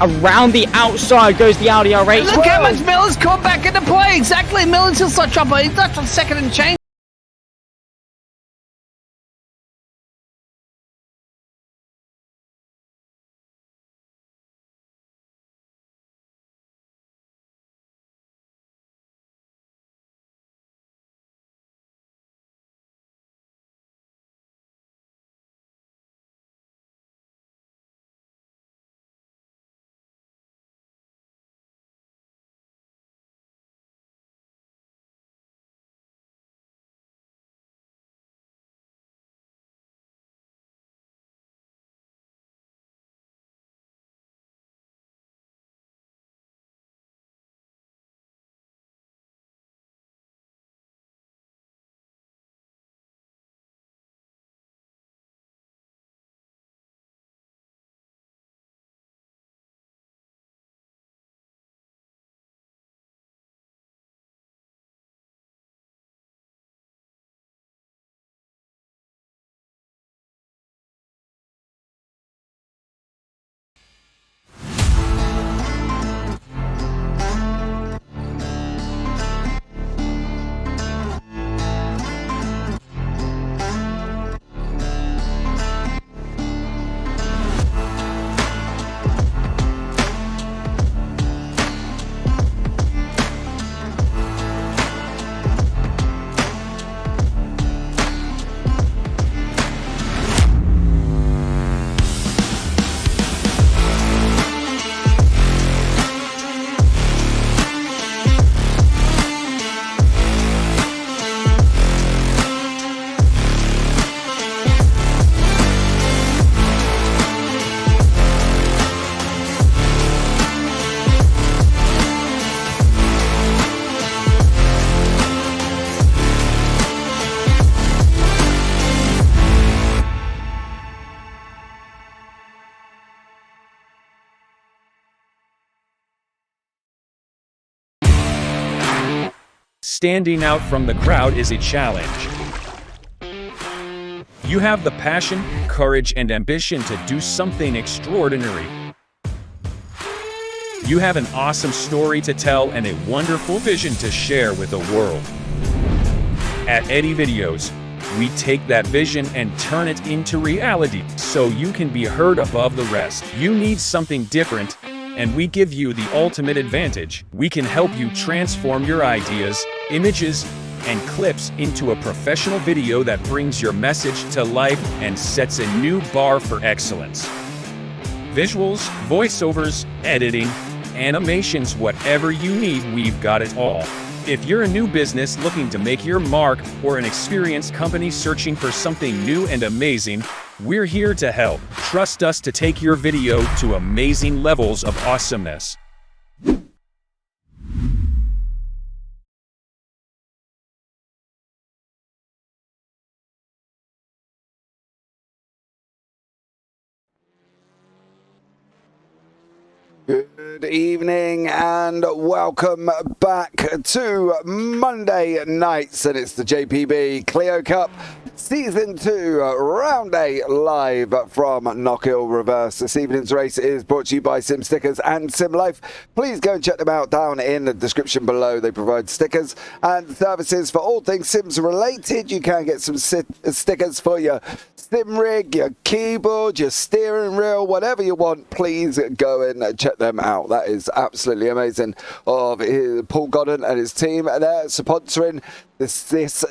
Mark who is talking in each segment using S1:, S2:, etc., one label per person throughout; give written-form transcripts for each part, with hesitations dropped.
S1: Around the outside goes the Audi R8.
S2: Look how much Miller's caught back into play. Exactly. Miller's still such trouble. He's left on second and change.
S3: Standing out from the crowd is a challenge. You have the passion, courage, and ambition to do something extraordinary. You have an awesome story to tell and a wonderful vision to share with the world. At Eddy Videos, we take that vision and turn it into reality so you can be heard above the rest. You need something different, and we give you the ultimate advantage. We can help you transform your ideas, images, and clips into a professional video that brings your message to life and sets a new bar for excellence. Visuals, voiceovers, editing, animations, whatever you need, we've got it all. If you're a new business looking to make your mark or an experienced company searching for something new and amazing, we're here to help. Trust us to take your video to amazing levels of awesomeness.
S4: Good evening and welcome back to Monday nights, and it's the JPB Clio Cup Season 2 Round 8 live from Knockhill Reverse. This evening's race is brought to you by Simstickers and SimLife. Please go and check them out down in the description below. They provide stickers and services for all things Sims related. You can get some stickers for your sim rig, your keyboard, your steering wheel, whatever you want. Please go and check them out. That is absolutely amazing of Paul Godden and his team. They're sponsoring this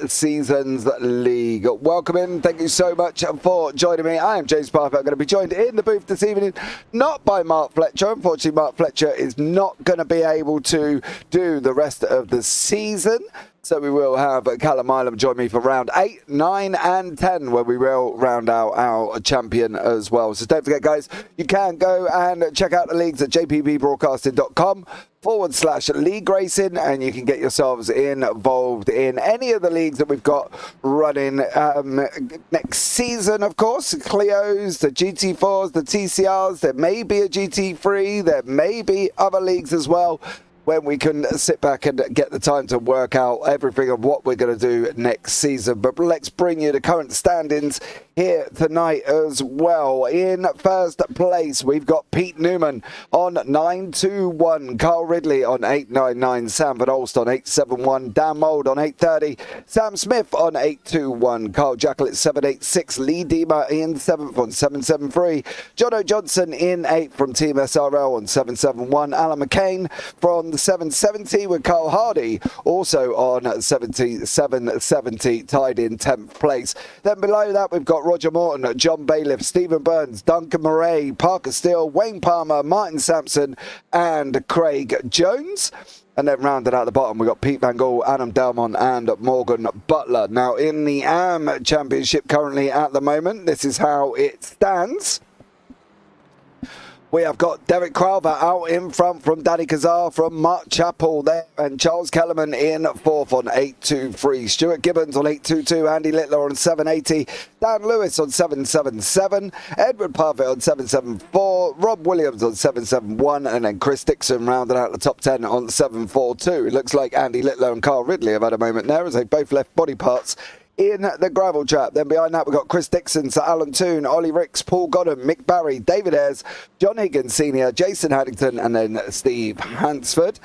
S4: season's league. Welcome in. Thank you so much for joining me. I am James Parfitt. I'm going to be joined in the booth this evening, not by Mark Fletcher. Unfortunately, Mark Fletcher is not going to be able to do the rest of the season. So we will have Callum Mileham join me for round 8, 9 and 10, where we will round out our champion as well. So don't forget, guys, you can go and check out the leagues at jpbroadcasting.com/league racing, and you can get yourselves involved in any of the leagues that we've got running next season. Of course, the Clios, the GT4s, the TCRs, there may be a GT3, there may be other leagues as well. when we can sit back and get the time to work out everything of what we're going to do next season. But let's bring you the current standings here tonight as well. In first place, we've got Pete Newman on 921, Carl Ridley on 899, Sam Van Olst on 871, Dan Mould on 830, Sam Smith on 821, Carl Jackal at 786, Lee Deemer in 7th on 773, Jono Johnson in 8th from Team SRL on 771, Alan McCain from 770 with Carl Hardy also on 770, tied in 10th place. Then below that we've got Roger Morton, John Bailiff, Stephen Burns, Duncan Murray, Parker Steele, Wayne Palmer, Martin Sampson and Craig Jones. And then rounded out the bottom, we've got Pete Van Gaal, Adam Delmont and Morgan Butler. Now in the AM Championship currently at the moment, this is how it stands. We have got Derek Crowther out in front from Danny Kazar from Mark Chappell there, and Charles Kellerman in 4th on 823. Stuart Gibbons on 822, Andy Littler on 780, Dan Lewis on 777, Edward Parfitt on 774, Rob Williams on 771, and then Chris Dixon rounded out the top 10 on 742. It looks like Andy Littler and Carl Ridley have had a moment there as they both left body parts in the gravel trap. Then behind that we've got Chris Dixon, Sir Alan Toon, Ollie Ricks, Paul Godden, Mick Barry, David Ayres, John Higgins Senior, Jason Haddington and then Steve Hansford.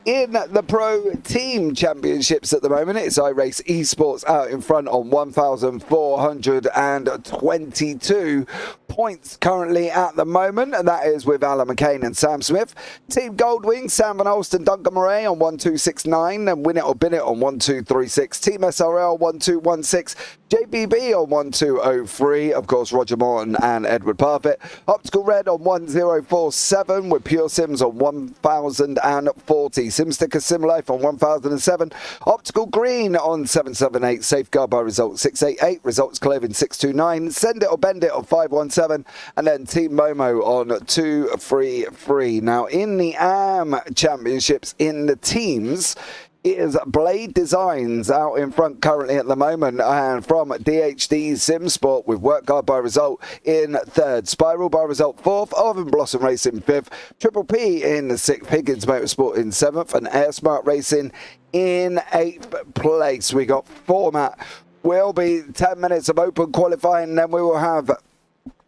S4: In the Pro Team Championships at the moment, it's iRace Esports out in front on 1,422 points currently at the moment, and that is with Alan McCain and Sam Smith. Team Goldwing, Sam Van Olst and Duncan Murray on 1269, and Win It or Bin It on 1236. Team SRL 1216, JPB on 1203, of course Roger Morton and Edward Parfitt. Optical Red on 1047 with Pure Sims on 1040. Simstickers Sim Life on 1007. Optical Green on 778. Safeguard by Result 688. Results Clothing 629. Send It or Bend It on 517. And then Team Momo on 233. Now in the AM Championships in the teams, it is Blade Designs out in front currently at the moment, and from DHD Sim Sport with Work Guard by Result in 3rd, Spiral by Result 4th, Oven Blossom Racing 5th, Triple P in 6th, Higgins Motorsport in 7th, and Air Smart Racing in 8th place. We got format will be 10 minutes of open qualifying, and then we will have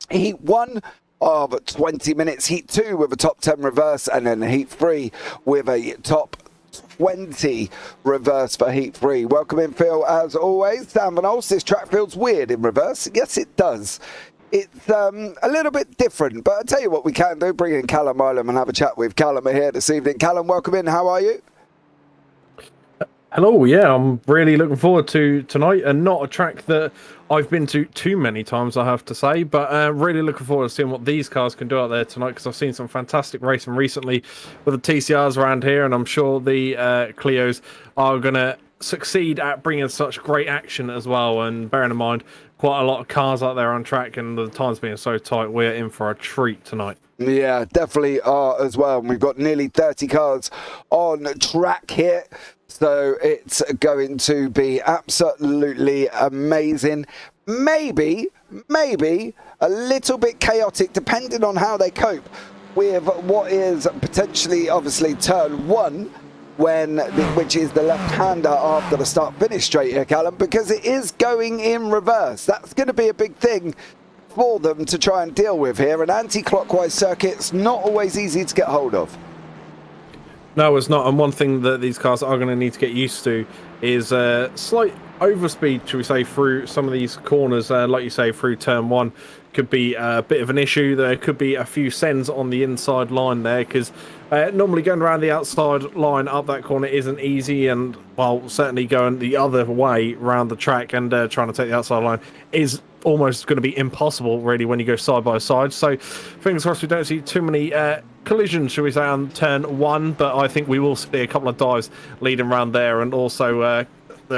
S4: Heat 1 of 20 minutes, Heat 2 with a top 10 reverse, and then Heat 3 with a top 20 reverse for Heat 3. Welcome in, Phil, as always. Sam Van Olst, this track feels weird in reverse. Yes, it does. It's a little bit different, but I'll tell you what we can do. Bring in Callum Mileham and have a chat with Callum here this evening. Callum, welcome in. How are you?
S5: Hello, yeah, I'm really looking forward to tonight, and not a track that I've been to too many times, I have to say, but really looking forward to seeing what these cars can do out there tonight, because I've seen some fantastic racing recently with the TCRs around here, and I'm sure the Clios are going to succeed at bringing such great action as well. And bearing in mind, quite a lot of cars out there on track, and the times being so tight, we're in for a treat tonight.
S4: Yeah, definitely are as well. And we've got nearly 30 cars on track here. So it's going to be absolutely amazing. Maybe a little bit chaotic, depending on how they cope with what is potentially, obviously, turn 1, which is the left-hander after the start-finish straight here, Callum, because it is going in reverse. That's going to be a big thing for them to try and deal with here. An anti-clockwise circuit's not always easy to get hold of.
S5: No, it's not. And one thing that these cars are going to need to get used to is slight overspeed, should we say, through some of these corners. Like you say, through turn 1 could be a bit of an issue. There could be a few sends on the inside line there, because normally going around the outside line up that corner isn't easy, and while certainly going the other way around the track and trying to take the outside line is almost going to be impossible, really, when you go side by side. So fingers crossed we don't see too many collisions, shall we say, on turn 1, but I think we will see a couple of dives leading around there, and also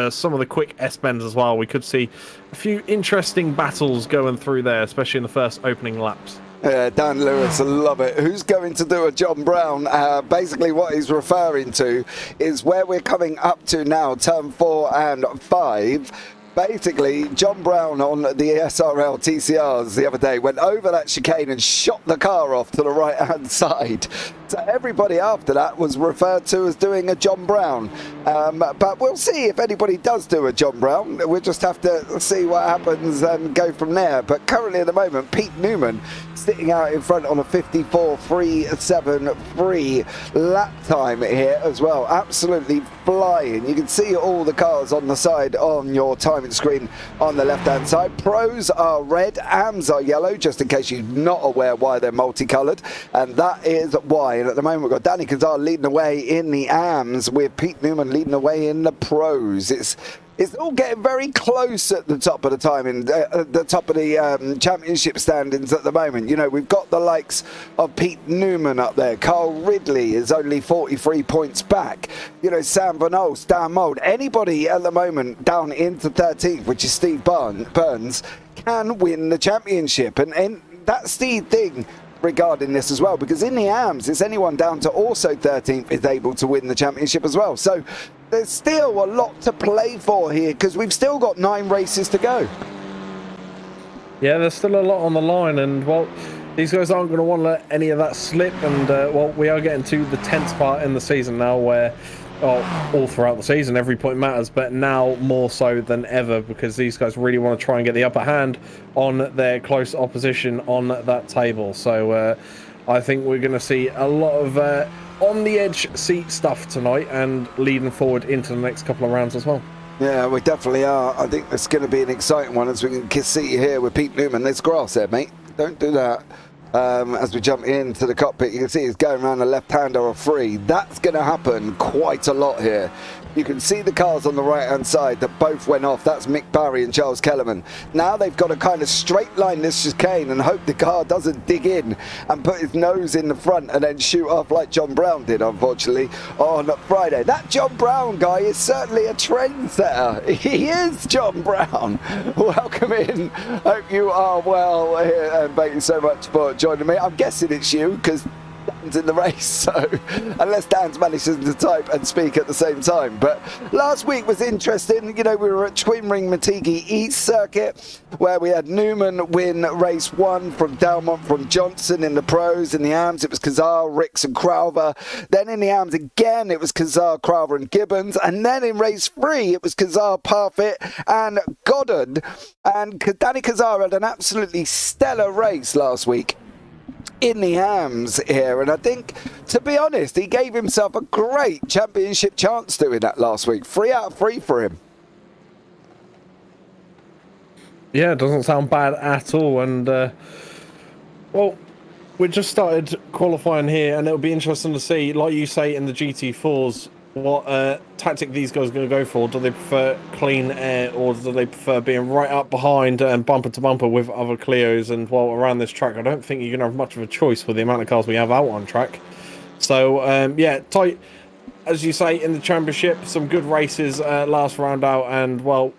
S5: some of the quick S-bends as well. We could see a few interesting battles going through there, especially in the first opening laps.
S4: Yeah, Dan Lewis, I love it. Who's going to do a John Brown? Basically what he's referring to is where we're coming up to now, turn 4 and 5. Basically, John Brown on the SRL TCRs the other day went over that chicane and shot the car off to the right-hand side. So everybody after that was referred to as doing a John Brown. But we'll see if anybody does do a John Brown. We'll just have to see what happens and go from there. But currently at the moment, Pete Newman sitting out in front on a 54.373 lap time here as well. Absolutely flying. You can see all the cars on the side on your timing screen on the left-hand side. Pros are red, AMs are yellow, just in case you're not aware why they're multicoloured. And that is why. And at the moment, we've got Danny Kazar leading the way in the AMs with Pete Newman leading the way in the Pros. It's all getting very close at the top of the timing, the top of the championship standings at the moment. You know, we've got the likes of Pete Newman up there. Carl Ridley is only 43 points back. You know, Sam Van Olst, Dan Mould, anybody at the moment down into 13th, which is Steve Burns, can win the championship. And that's the thing regarding this as well, because in the AMs, it's anyone down to also 13th is able to win the championship as well. So there's still a lot to play for here, because we've still got 9 races to go.
S5: Yeah, there's still a lot on the line, and well, these guys aren't going to want to let any of that slip. And well, we are getting to the 10th part in the season now, where all throughout the season every point matters, but now more so than ever, because these guys really want to try and get the upper hand on their close opposition on that table. So I think we're going to see a lot of on the edge seat stuff tonight, and leading forward into the next couple of rounds as well.
S4: Yeah, we definitely are. I think it's going to be an exciting one, as we can see here with Pete Newman. There's grass there, mate. Don't do that. As we jump into the cockpit, you can see he's going around the left-hander or free. That's going to happen quite a lot here. You can see the cars on the right-hand side that both went off. That's Mick Barry and Charles Kellerman. Now they've got to kind of straight line this chicane and hope the car doesn't dig in and put his nose in the front and then shoot off like John Brown did, unfortunately, on Friday. That John Brown guy is certainly a trendsetter. He is John Brown. Welcome in. Hope you are well here, and thank you so much for joining me. I'm guessing it's you, because Dan's in the race, so unless Dan's manages to type and speak at the same time. But last week was interesting. You know, we were at Twin Ring Matigi East Circuit, where we had Newman win race 1 from Dalmont from Johnson. In the Pros, in the AMs it was Kazar, Ricks and Crowther. Then in the AMs again it was Kazar, Crowther and Gibbons. And then in race 3 it was Kazar, Parfitt and Goddard. And Danny Kazar had an absolutely stellar race last week in the AMs here, and I think, to be honest, he gave himself a great championship chance doing that last week. 3 out of 3 for him.
S5: Yeah, it doesn't sound bad at all. And well, we just started qualifying here, and it'll be interesting to see, like you say, in the GT4s, what tactic these guys are going to go for. Do they prefer clean air, or do they prefer being right up behind and bumper to bumper with other Clios? And while around this track, I don't think you're going to have much of a choice with the amount of cars we have out on track. So yeah, tight, as you say, in the championship. Some good races last round out, and well,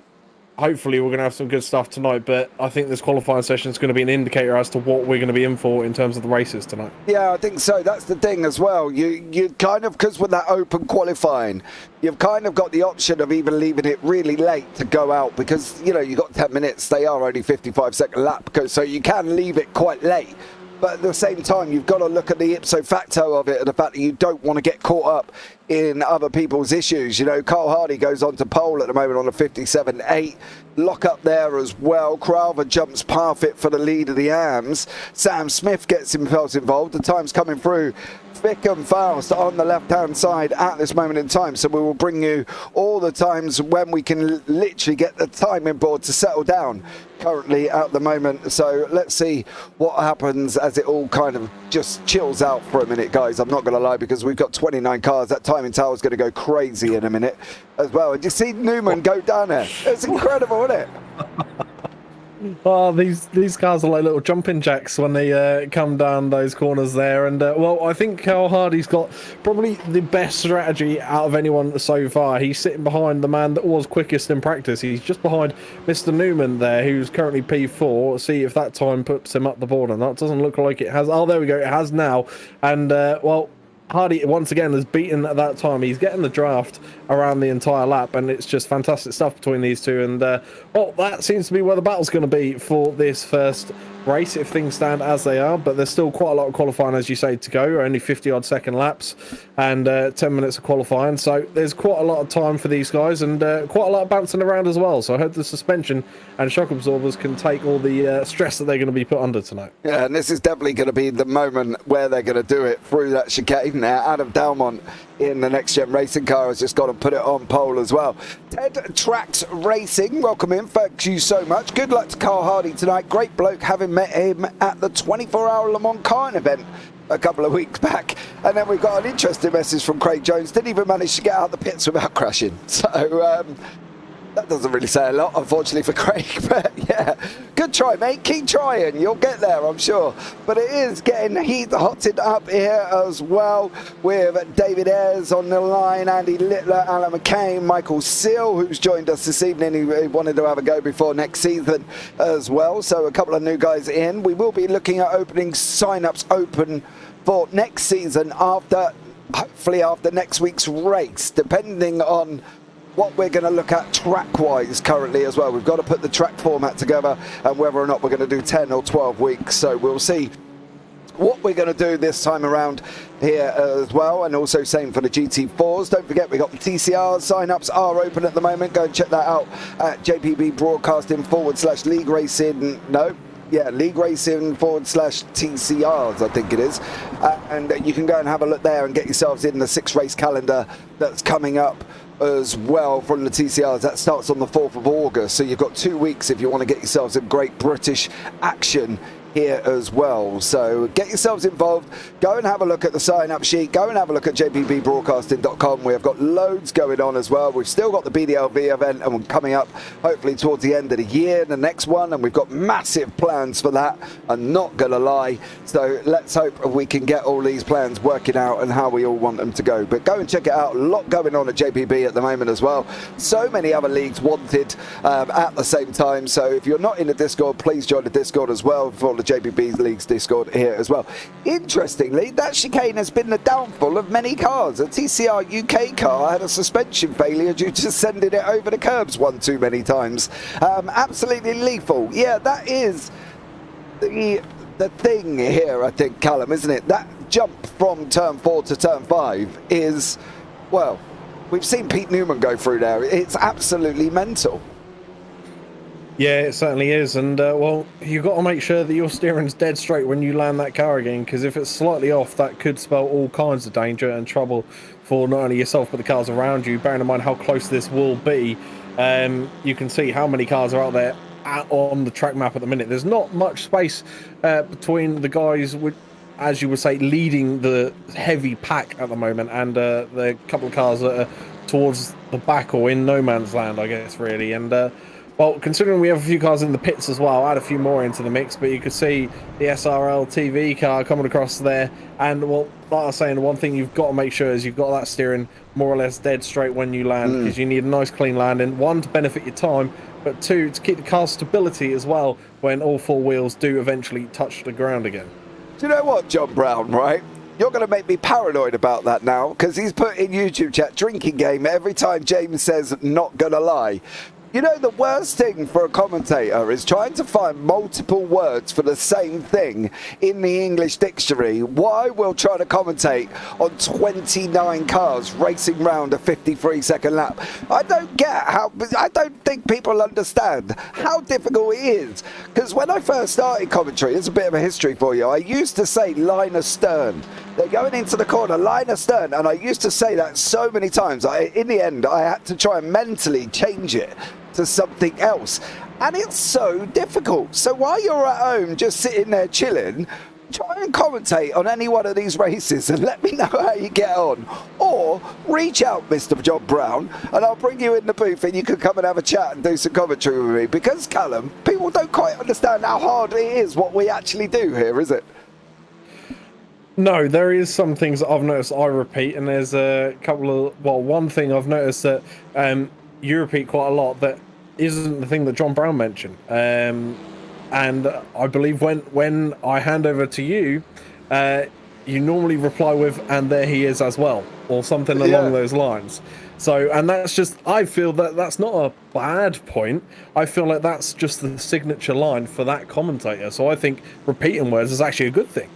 S5: hopefully we're going to have some good stuff tonight. But I think this qualifying session is going to be an indicator as to what we're going to be in for in terms of the races tonight.
S4: Yeah, I think so. That's the thing as well. You kind of, because with that open qualifying, you've kind of got the option of even leaving it really late to go out, because, you know, you've got 10 minutes. They are only 55-second lap, so you can leave it quite late. But at the same time, you've got to look at the ipso facto of it, and the fact that you don't want to get caught up in other people's issues. You know, Carl Hardy goes on to pole at the moment on a 57.8. Lock up there as well. Crowther jumps Parfitt for the lead of the AMs. Sam Smith gets himself involved. The time's coming through thick and fast on the left-hand side at this moment in time. So we will bring you all the times when we can literally get the timing board to settle down currently at the moment. So let's see what happens as it all kind of just chills out for a minute, guys. I'm not going to lie, because we've got 29 cars. That timing tower is going to go crazy in a minute as well. And you see Newman go down there. It's incredible, isn't it?
S5: Oh, these cars are like little jumping jacks when they come down those corners there. And well, I think Carl Hardy's got probably the best strategy out of anyone so far. He's sitting behind the man that was quickest in practice. He's just behind Mr. Newman there, who's currently P4. See if that time puts him up the board or not. Doesn't look like it has. Oh, there we go. It has now. And well, Hardy once again has beaten at that time. He's getting the draft around the entire lap, and it's just fantastic stuff between these two. And well, that seems to be where the battle's going to be for this first race if things stand as they are. But there's still quite a lot of qualifying, as you say, to go. Only 50-odd second laps and 10 minutes of qualifying. So there's quite a lot of time for these guys, and quite a lot of bouncing around as well. So I hope the suspension and shock absorbers can take all the stress that they're going to be put under tonight.
S4: Yeah, and this is definitely going to be the moment where they're going to do it through that chicane there. Adam Dalmont in the next gen racing car has just got to put it on pole as well. Ted Tracks Racing, welcome in. Thank you so much. Good luck to Carl Hardy tonight. Great bloke, having met him at the 24-hour Le Mans Karting event a couple of weeks back. And then we got an interesting message from Craig Jones. Didn't even manage to get out the pits without crashing. So that doesn't really say a lot, unfortunately, for Craig. But yeah, good try, mate. Keep trying. You'll get there, I'm sure. But it is getting hotted up here as well with David Ayres on the line, Andy Littler, Alan McCain, Michael Seal, who's joined us this evening. He wanted to have a go before next season as well. So a couple of new guys in. We will be looking at opening sign-ups open for next season after, hopefully after next week's race, depending on what we're going to look at track-wise currently as well. We've got to put the track format together and whether or not we're going to do 10 or 12 weeks. So we'll see what we're going to do this time around here as well. And also same for the GT4s. Don't forget, we got the TCR sign-ups are open at the moment. Go and check that out at JPBroadcasting /League Racing. No. Yeah, League Racing /TCRs, I think it is. And you can go and have a look there and get yourselves in the 6-race calendar that's coming up as well from the TCRs. That starts on the 4th of August. So you've got 2 weeks if you want to get yourselves some great British action here as well. So get yourselves involved. Go and have a look at the sign-up sheet. Go and have a look at jpbbroadcasting.com. We have got loads going on as well. We've still got the BDLV event and we're coming up hopefully towards the end of the year, the next one, and we've got massive plans for that. I'm not going to lie. So let's hope we can get all these plans working out and how we all want them to go. But go and check it out. A lot going on at JPB at the moment as well. So many other leagues wanted at the same time. So if you're not in the Discord, please join the Discord as well for the JPB League's Discord here as well. Interestingly, that chicane has been the downfall of many cars. A TCR UK car had a suspension failure due to sending it over the curbs one too many times. Absolutely lethal. Yeah, that is the thing here, I think, Callum, isn't it? That jump from turn 4 to turn 5 is, well, we've seen Pete Newman go through there. It's absolutely mental.
S5: Yeah, it certainly is. And, well, you've got to make sure that your steering's dead straight when you land that car again, because if it's slightly off, that could spell all kinds of danger and trouble for not only yourself, but the cars around you. Bearing in mind how close this will be, you can see how many cars are out there on the track map at the minute. There's not much space between the guys, as you would say, leading the heavy pack at the moment, and the couple of cars that are towards the back or in no man's land, I guess, really. And well, considering we have a few cars in the pits as well, add a few more into the mix, but you could see the SRL TV car coming across there. And, well, like I was saying, the one thing you've got to make sure is you've got that steering more or less dead straight when you land, because you need a nice clean landing. 1, to benefit your time, but 2, to keep the car's stability as well when all 4 wheels do eventually touch the ground again.
S4: Do you know what, John Brown, right? You're going to make me paranoid about that now, because he's put in YouTube chat, drinking game, every time James says not going to lie. You know, the worst thing for a commentator is trying to find multiple words for the same thing in the English dictionary. Why will try to commentate on 29 cars racing round a 53-second lap? I don't get how, I don't think people understand how difficult it is. Because when I first started commentary, here's a bit of a history for you, I used to say line astern. They're going into the corner, line astern, and I used to say that so many times. In the end, I had to try and mentally change it to something else, and it's so difficult. So while you're at home just sitting there chilling, try and commentate on any one of these races and let me know how you get on, or reach out, Mr. John Brown, and I'll bring you in the booth and you can come and have a chat and do some commentary with me, because Callum, people don't quite understand how hard it is what we actually do here, is it?
S5: No, there is some things that I've noticed I repeat, and there's a couple of, well, one thing I've noticed that you repeat quite a lot that isn't the thing that John Brown mentioned. And I believe when I hand over to you, you normally reply with, and there he is as well, or something along those lines. So, and that's just, I feel that that's not a bad point. I feel like that's just the signature line for that commentator. So I think repeating words is actually a good thing.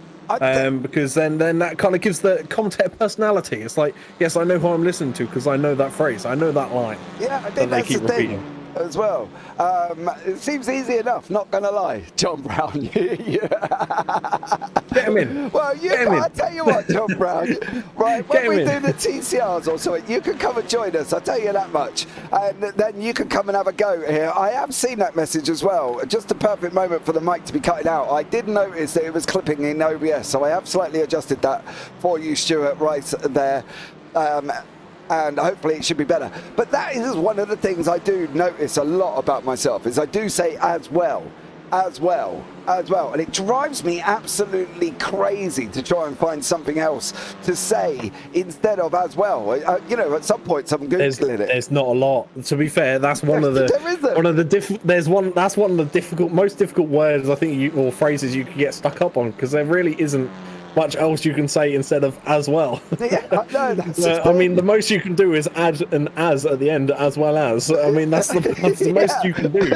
S5: Because then that kind of gives the commentator personality. It's like, yes, I know who I'm listening to because I know that phrase, I know that line.
S4: Yeah, I think that's the thing as well. It seems easy enough, not gonna lie, John Brown.
S5: Get him in.
S4: Well, I tell you what, John Brown, right, when we do the TCRs or something, you can come and join us, I'll tell you that much. And then you can come and have a go here. I have seen that message as well. Just a perfect moment for the mic to be cutting out. I did notice that it was clipping in OBS, so I have slightly adjusted that for you, Stuart, right there. And hopefully it should be better. But that is one of the things I do notice a lot about myself, is I do say as well. And it drives me absolutely crazy to try and find something else to say instead of as well. You know, at some point, I'm Googling it.
S5: There's not a lot. To be fair, that's one of the most difficult words I think or phrases you can get stuck up on, because there really isn't much else you can say instead of as well.
S4: Yeah, no, that's
S5: I mean, the most you can do is add an as at the end, as well as. I mean, that's the most you can do.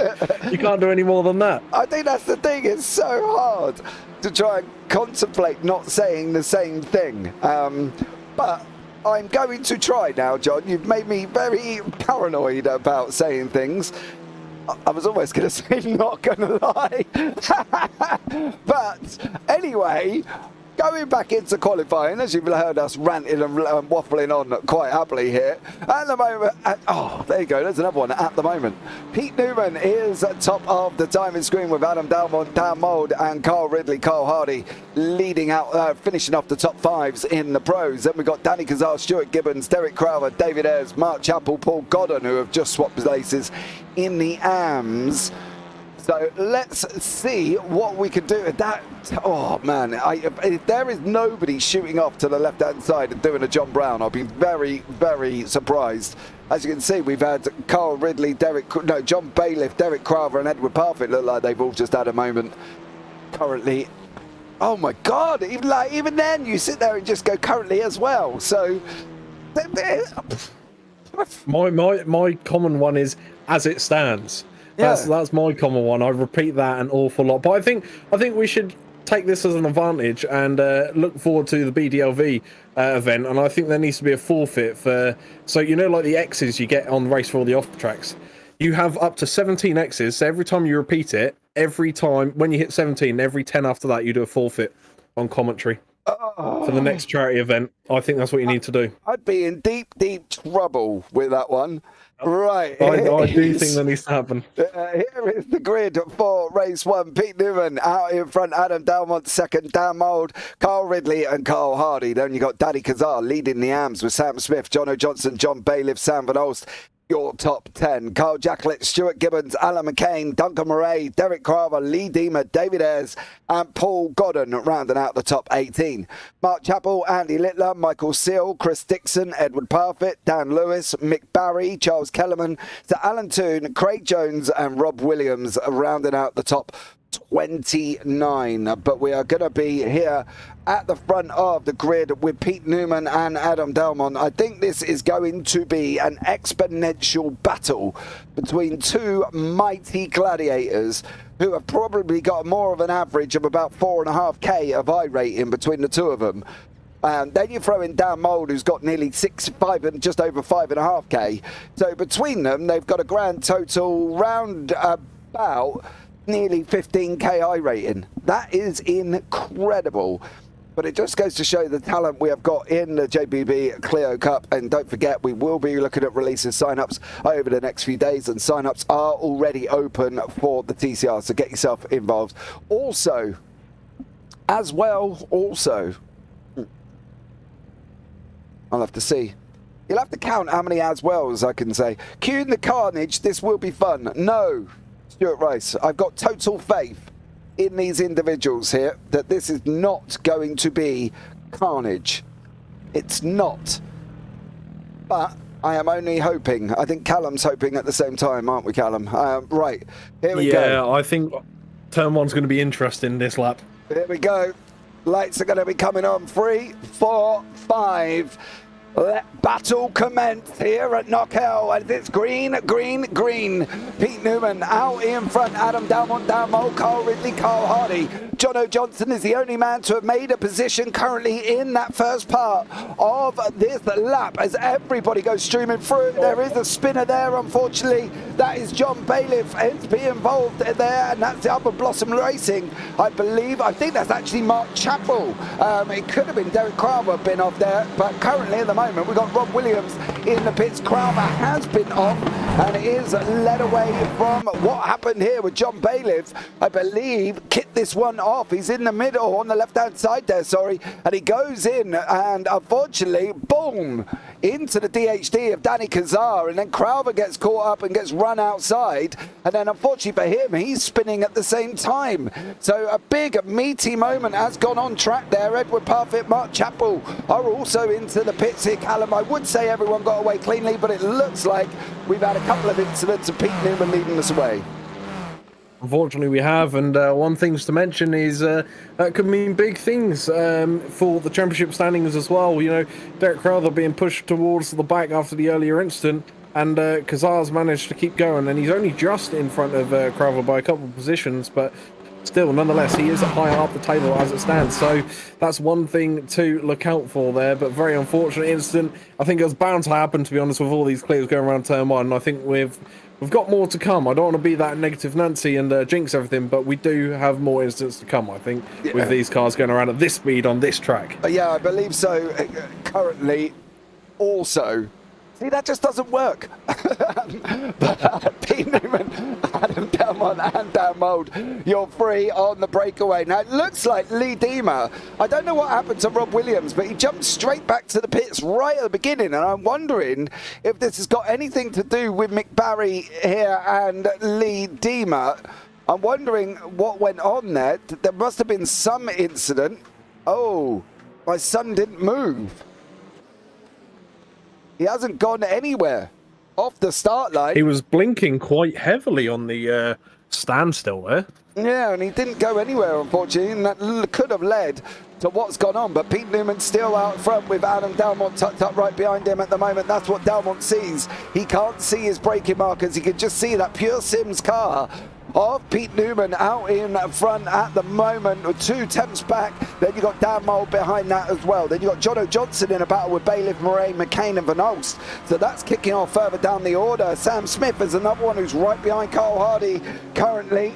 S5: You can't do any more than that.
S4: I think that's the thing. It's so hard to try and contemplate not saying the same thing. But I'm going to try now, John. You've made me very paranoid about saying things. I was almost going to say not going to lie. But anyway, going back into qualifying, as you've heard us ranting and waffling on quite happily here. At the moment, oh, there you go, there's another one at the moment. Pete Newman is at top of the timing screen with Adam Dalmont, Dan Mould and Carl Ridley, Carl Hardy leading out, finishing off the top fives in the pros. Then we've got Danny Kazar, Stuart Gibbons, Derek Crowther, David Ayres, Mark Chappell, Paul Godden, who have just swapped places in the AMS. So let's see what we can do with that. Oh man, if there is nobody shooting off to the left-hand side and doing a John Brown, I'll be very, very surprised. As you can see, we've had Carl Ridley, John Bailiff, Derek Crowther and Edward Parfitt look like they've all just had a moment currently. Oh my God, even then you sit there and just go currently as well. So
S5: my common one is as it stands. That's my common one. I repeat that an awful lot, but I think we should take this as an advantage and look forward to the BDLV event. And I think there needs to be a forfeit for, so you know, like the X's you get on Race for all the off tracks. You have up to 17 X's. So every time you repeat it, every time when you hit 17, every 10 after that, you do a forfeit on commentary for the next charity event. I think that's what you need to do.
S4: I'd be in deep, deep trouble with that one. Right.
S5: I do think that needs to happen.
S4: Here is the grid for race one. Pete Newman out in front, Adam Dalmont second, Dan Mould, Carl Ridley and Carl Hardy. Then you got Danny Kazar leading the AMS with Sam Smith, Jono Johnson, John Bailiff, Sam Van Olst. Your top 10. Carl Jacklett, Stuart Gibbons, Alan McCain, Duncan Murray, Derek Crowther, Lee Deemer, David Ayres and Paul Godden rounding out the top 18. Mark Chappell, Andy Littler, Michael Seal, Chris Dixon, Edward Parfitt, Dan Lewis, Mick Barry, Charles Kellerman, Sir Alan Toon, Craig Jones and Rob Williams rounding out the top 29. But we are going to be here at the front of the grid with Pete Newman and Adam Dalmont. I think this is going to be an exponential battle between two mighty gladiators who have probably got more of an average of about 4.5k of I rating between the two of them. And then you throw in Dan Mould, who's got nearly 5 and just over 5.5k. So between them, they've got a grand total round about nearly 15k I rating. That is incredible. But it just goes to show the talent we have got in the JPB Clio Cup. And don't forget, we will be looking at releasing sign-ups over the next few days. And sign-ups are already open for the TCR, so get yourself involved. Also, I'll have to see. You'll have to count how many as wells I can say. Cueing the carnage, this will be fun. No, Stuart Rice, I've got total faith in these individuals here that this is not going to be carnage. It's not. But I am only hoping. I think Callum's hoping at the same time, aren't we, Callum? Right, here we go.
S5: Yeah, I think turn one's going to be interesting this lap.
S4: Here we go. Lights are going to be coming on. 3, 4, 5. Let battle commence here at Knockhill, and it's green, green, green. Pete Newman out in front, Adam Dalmont, Carl Ridley, Carl Hardy. Jono Johnson is the only man to have made a position currently in that first part of this lap as everybody goes streaming through. There is a spinner there, unfortunately. That is John Bailiff, hence be involved there, and that's the Upper Blossom Racing. I think that's actually Mark Chappell. It could have been Derek Crowther been off there, but currently at the moment we've got Rob Williams in the pits. Crowther has been off and is led away from what happened here with John Bailiff. I believe kicked this one off. He's in the middle on the left hand side there, sorry, and he goes in and unfortunately, boom, into the DHD of Danny Kazar, and then Crowther gets caught up and gets run outside, and then unfortunately for him, he's spinning at the same time. So a big meaty moment has gone on track there. Edward Parfitt, Mark Chappell are also into the pits here. Callum, I would say everyone got away cleanly, but it looks like we've had a couple of incidents of Pete Newman leading us away.
S5: Unfortunately, we have, and one thing to mention is that could mean big things for the championship standings as well. You know, Derek Crowther being pushed towards the back after the earlier incident, and Kazar's managed to keep going, and he's only just in front of Crowther by a couple of positions, but still, nonetheless, he is higher up the table as it stands. So that's one thing to look out for there, but very unfortunate incident. I think it was bound to happen, to be honest, with all these Clios going around turn one. I think we've got more to come. I don't want to be that negative Nancy and jinx everything, but we do have more incidents to come, I think, with these cars going around at this speed on this track.
S4: Yeah, I believe so. Currently, also. See, that just doesn't work. But Pete Newman, Adam Delmont and Dan Mould, you're free on the breakaway. Now, it looks like Lee Deemer, I don't know what happened to Rob Williams, but he jumped straight back to the pits right at the beginning, and I'm wondering if this has got anything to do with Mick Barry here and Lee Deemer. I'm wondering what went on there. There must have been some incident. Oh, my son didn't move. He hasn't gone anywhere off the start line.
S5: He was blinking quite heavily on the standstill there.
S4: Yeah, and he didn't go anywhere, unfortunately, and that could have led to what's gone on. But Pete Newman's still out front with Adam Dalmont tucked up right behind him at the moment. That's what Dalmont sees. He can't see his braking markers. He can just see that pure Sims car of Pete Newman out in front at the moment, with 2 temps back. Then you've got Dan Mould behind that as well. Then you've got Jono Johnson in a battle with Bailiff, Moraine, McCain and Van Olst. So that's kicking off further down the order. Sam Smith is another one who's right behind Carl Hardy currently.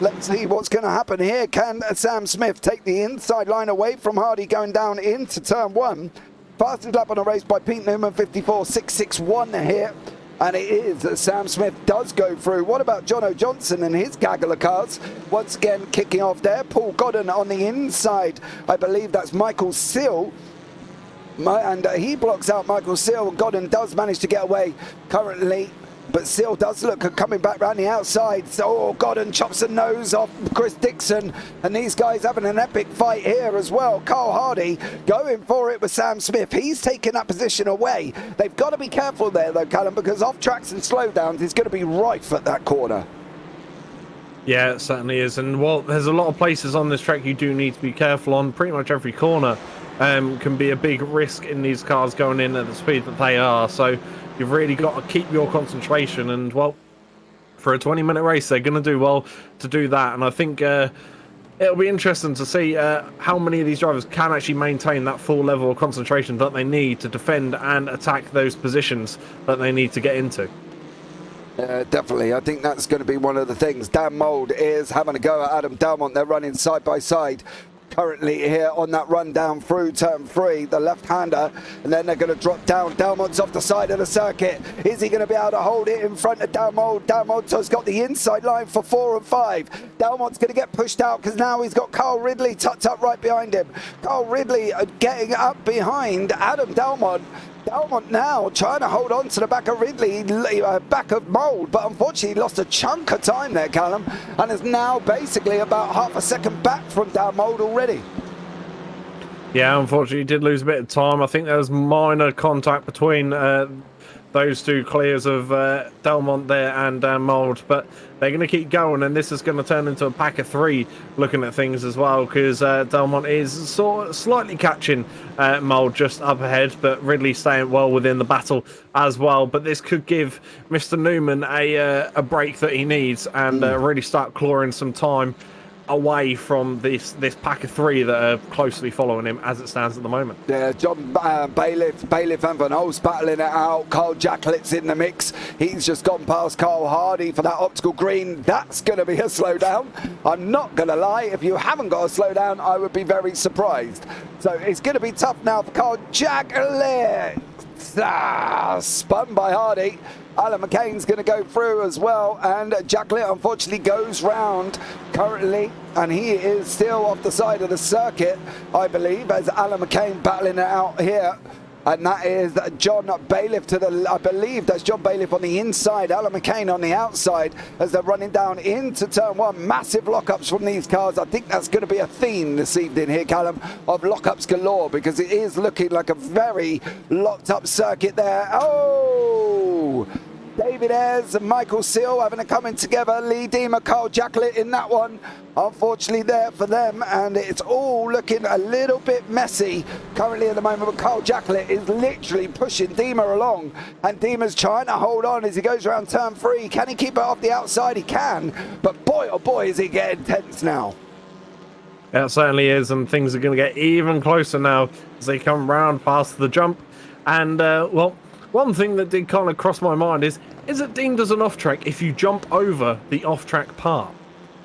S4: Let's see what's going to happen here. Can Sam Smith take the inside line away from Hardy going down into turn 1? Fastest lap on a race by Pete Newman, 54.661 here. And it is that Sam Smith does go through. What about Jono Johnson and his gaggle of cars? Once again, kicking off there. Paul Godden on the inside. I believe that's Michael Sill. And he blocks out Michael Sill. Godden does manage to get away currently. But Sill does look coming back round the outside. So Godden chops the nose off Chris Dixon. And these guys having an epic fight here as well. Carl Hardy going for it with Sam Smith. He's taking that position away. They've got to be careful there though, Callum, because off tracks and slowdowns is going to be rife at that corner.
S5: Yeah, it certainly is. And well, there's a lot of places on this track you do need to be careful on. Pretty much every corner can be a big risk in these cars going in at the speed that they are. So you've really got to keep your concentration, and well, for a 20-minute race, they're going to do well to do that. And I think it'll be interesting to see how many of these drivers can actually maintain that full level of concentration that they need to defend and attack those positions that they need to get into.
S4: Definitely. I think that's going to be one of the things. Dan Mould is having a go at Adam Dalmont. They're running side by side currently here on that run down through turn 3, the left-hander, and then they're going to drop down. Dalmont's off the side of the circuit. Is he going to be able to hold it in front of Dalmont? Dalmont has got the inside line for 4 and 5. Dalmont's going to get pushed out because now he's got Carl Ridley tucked up right behind him. Carl Ridley getting up behind Adam Dalmont. Dalmont now trying to hold on to the back of Ridley, back of Mould, but unfortunately lost a chunk of time there, Callum, and is now basically about half a second back from Dan Mould already.
S5: Yeah, unfortunately, he did lose a bit of time. I think there was minor contact between the those two clears of Delmont there and Mould, but they're going to keep going, and this is going to turn into a pack of 3 looking at things as well, because Delmont is sort of slightly catching Mould just up ahead, but Ridley staying well within the battle as well. But this could give Mr. Newman a break that he needs and really start clawing some time away from this pack of 3 that are closely following him as it stands at the moment.
S4: Yeah, John Bailiff and Van Holst battling it out. Carl Jacklit's in the mix. He's just gone past Carl Hardy for that optical green. That's going to be a slowdown. I'm not going to lie. If you haven't got a slowdown, I would be very surprised. So it's going to be tough now for Carl Jacklit. Spun by Hardy. Alan McCain's going to go through as well, and Jacklit unfortunately goes round currently, and he is still off the side of the circuit, I believe, as Alan McCain battling it out here. And that is John Bailiff to the, I believe that's John Bailiff on the inside, Alan McCain on the outside as they're running down into turn 1. Massive lockups from these cars. I think that's going to be a theme this evening here, Callum, of lockups galore, because it is looking like a very locked up circuit there. Oh! David Ayres and Michael Seal having a coming together. Lee Deemer, Carl Jacklit in that one. Unfortunately there for them, and it's all looking a little bit messy currently at the moment, but Carl Jacklit is literally pushing Deemer along, and Deemer's trying to hold on as he goes around turn 3. Can he keep it off the outside? He can, but boy oh boy is he getting tense now.
S5: Yeah, it certainly is, and things are going to get even closer now as they come round past the jump. And well, one thing that did kind of cross my mind is it deemed as an off-track if you jump over the off-track part?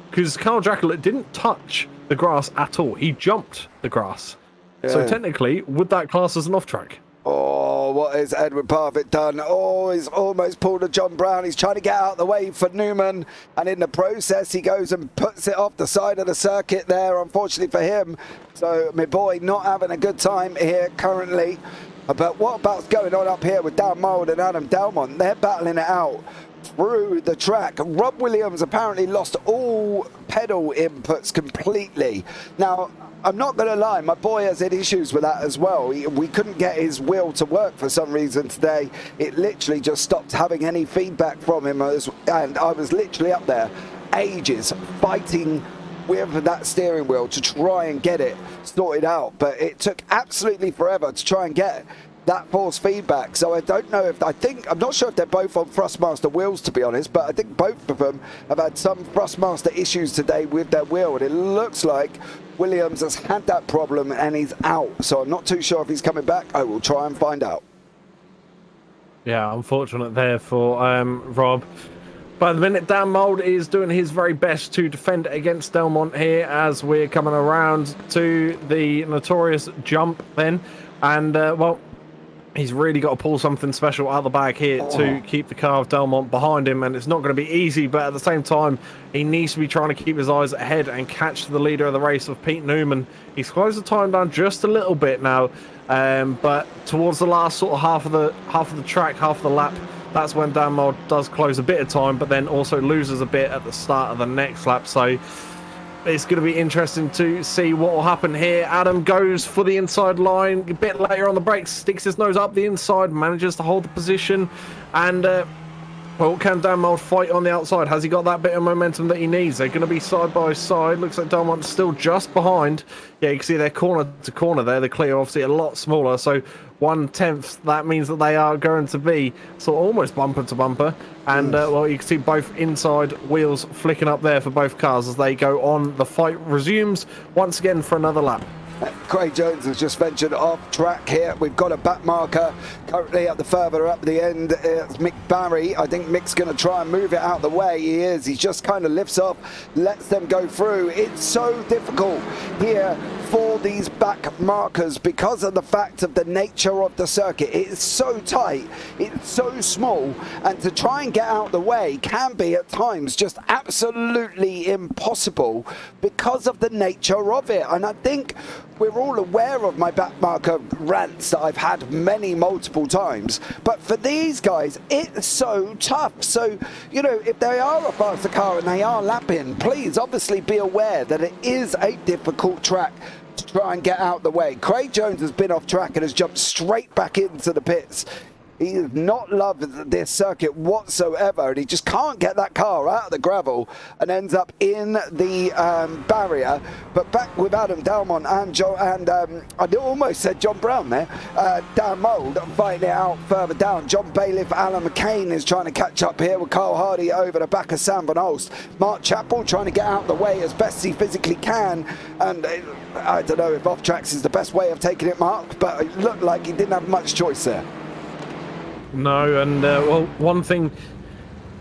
S5: Because Carl Jacklit didn't touch the grass at all. He jumped the grass. Yeah. So technically, would that class as an off-track?
S4: Oh, what has Edward Parfitt done? Oh, he's almost pulled a John Brown. He's trying to get out of the way for Newman, and in the process, he goes and puts it off the side of the circuit there, unfortunately for him. So, my boy not having a good time here currently. But what about going on up here with Dan Mould and Adam Delmont? They're battling it out through the track. Rob Williams apparently lost all pedal inputs completely. Now, I'm not going to lie, my boy has had issues with that as well. We couldn't get his wheel to work for some reason today. It literally just stopped having any feedback from him, and I was literally up there ages fighting with that steering wheel to try and get it sorted out, but it took absolutely forever to try and get that force feedback. So I don't know if, I'm not sure if they're both on Thrustmaster wheels, to be honest, but I think both of them have had some Thrustmaster issues today with their wheel, and it looks like Williams has had that problem and he's out. So I'm not too sure if he's coming back. I will try and find out.
S5: Yeah, unfortunate there for Rob. By the minute, Dan Mould is doing his very best to defend against Delmont here as we're coming around to the notorious jump then. And, well, he's really got to pull something special out of the bag here to keep the car of Delmont behind him. And it's not going to be easy, but at the same time, he needs to be trying to keep his eyes ahead and catch the leader of the race of Pete Newman. He's closed the time down just a little bit now, but towards the last sort of half of the track, half of the lap, that's when Dan Mould does close a bit of time, but then also loses a bit at the start of the next lap. So it's going to be interesting to see what will happen here. Adam goes for the inside line a bit later on the brakes, sticks his nose up the inside, manages to hold the position, and well, can Dan Mould fight on the outside? Has he got that bit of momentum that he needs? They're going to be side by side. Looks like Delmont's still just behind. Yeah, you can see they're corner to corner there. The Clio obviously a lot smaller, so 1/10. That means that they are going to be sort of almost bumper to bumper. And well, you can see both inside wheels flicking up there for both cars as they go on. The fight resumes once again for another lap.
S4: Craig Jones has just ventured off track here. We've got a back marker currently at the further up the end. It's Mick Barry. I think Mick's going to try and move it out of the way. He is. He just kind of lifts off, lets them go through. It's so difficult here for these back markers because of the fact of the nature of the circuit. It's so tight, it's so small, and to try and get out the way can be at times just absolutely impossible because of the nature of it. And I think we're all aware of my back marker rants that I've had multiple times, but for these guys it's so tough. So, you know, if they are a faster car and they are lapping, please obviously be aware that it is a difficult track to try and get out the way. Craig Jones has been off track and has jumped straight back into the pits. He does not love this circuit whatsoever, and he just can't get that car out of the gravel and ends up in the barrier. But back with Adam Dalmont and John, and I almost said John Brown there, Dan Mould fighting it out further down. John Bailiff, Alan McCain is trying to catch up here with Carl Hardy over the back of Sam Van Holst. Mark Chappell trying to get out of the way as best he physically can, and I don't know if off tracks is the best way of taking it, Mark, but it looked like he didn't have much choice there.
S5: No, and well, one thing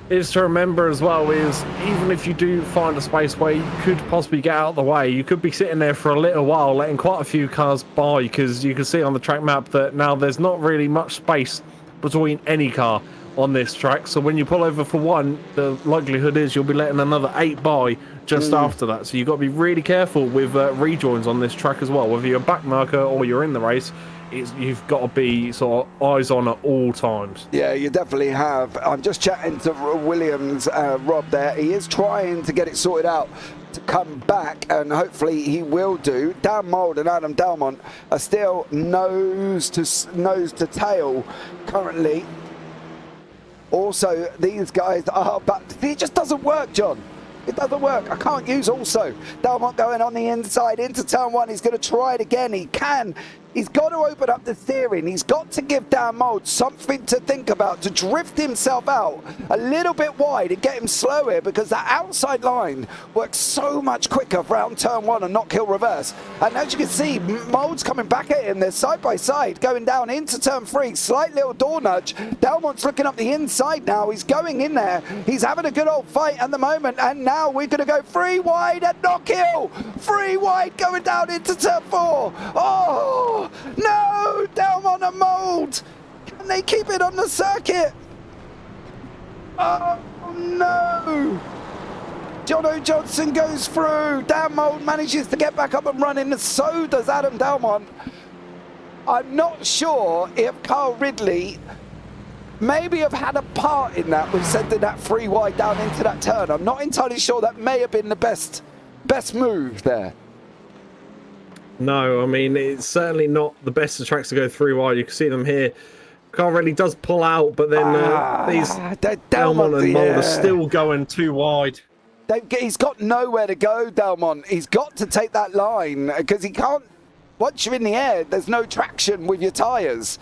S5: is to remember as well is even if you do find a space where you could possibly get out of the way, you could be sitting there for a little while letting quite a few cars by, because you can see on the track map that now there's not really much space between any car on this track. So when you pull over for one, the likelihood is you'll be letting another 8 by just after that. So you've got to be really careful with rejoins on this track as well. Whether you're a back marker or you're in the race, you've got to be sort of eyes on at all times.
S4: Yeah, you definitely have. I'm just chatting to Williams, Rob there. He is trying to get it sorted out to come back, and hopefully he will do. Dan Mould and Adam Dalmont are still nose to tail currently. Also, these guys are, but it just doesn't work, John. It doesn't work. I can't use also. Dalmont going on the inside into turn one. He's going to try it again. He can. He's got to open up the steering. He's got to give Dan Mould something to think about, to drift himself out a little bit wide and get him slow here, because that outside line works so much quicker around turn one and Knockhill reverse. And as you can see, Mould's coming back at him. They're side by side going down into turn three. Slight little door nudge. Dalmont's looking up the inside now. He's going in there. He's having a good old fight at the moment. And now we're going to go 3 wide at Knockhill. 3 wide going down into turn 4. Oh! No! Dalmont and Mould! Can they keep it on the circuit? Oh no! Jono Johnson goes through. Dan Mould manages to get back up and running, and so does Adam Dalmont. I'm not sure if Carl Ridley maybe have had a part in that with sending that 3 wide down into that turn. I'm not entirely sure. That may have been the best move there.
S5: No, I mean, it's certainly not the best of tracks to go 3 wide. You can see them here. Carl really does pull out, but then these Dalmont and Mould are still going 2 wide.
S4: He's got nowhere to go, Dalmont. He's got to take that line, because he can't. Once you're in the air, there's no traction with your tyres.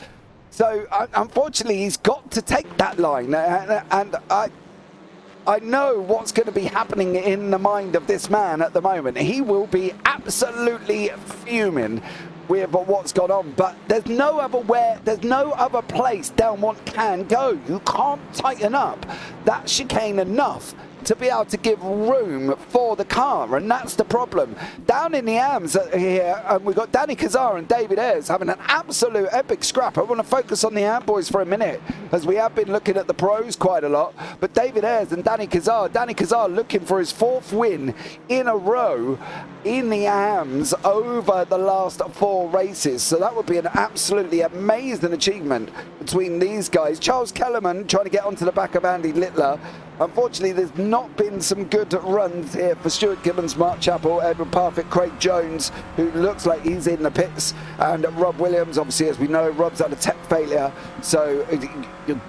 S4: So, unfortunately, he's got to take that line. And I know what's going to be happening in the mind of this man at the moment. He will be absolutely fuming with what's gone on, but there's no other place Dalmont can go. You can't tighten up that chicane enough to be able to give room for the car, and that's the problem. Down in the AMs here, we've got Danny Kazar and David Ayres having an absolute epic scrap. I want to focus on the AM boys for a minute, as we have been looking at the pros quite a lot, but David Ayres and Danny Kazar looking for his 4th win in a row in the AMs over the last 4 races. So that would be an absolutely amazing achievement between these guys. Charles Kellerman trying to get onto the back of Andy Littler. Unfortunately, there's not been some good runs here for Stuart Gibbons, Mark Chappell, Edward Parfitt, Craig Jones, who looks like he's in the pits, and Rob Williams. Obviously, as we know, Rob's had a tech failure, so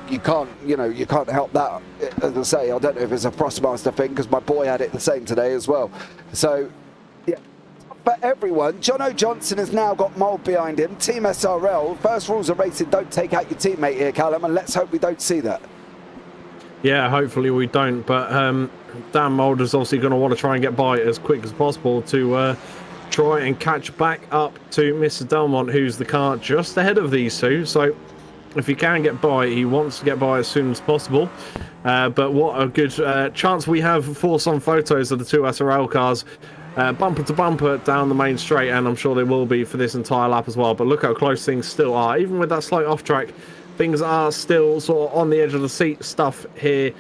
S4: you can't help that. As I say, I don't know if it's a Frostmaster thing, because my boy had it the same today as well. So, yeah. For everyone, Jono Johnson has now got Mould behind him. Team SRL, first rules of racing, don't take out your teammate here, Callum, and let's hope we don't see that.
S5: Yeah, hopefully we don't, but Dan Mould is obviously going to want to try and get by as quick as possible to try and catch back up to Mr. Dalmont, who's the car just ahead of these two. So if he can get by, he wants to get by as soon as possible. But what a good chance we have for some photos of the 2 SRL cars bumper to bumper down the main straight, and I'm sure they will be for this entire lap as well. But look how close things still are. Even with that slight off track, things are still sort of on the edge of the seat stuff here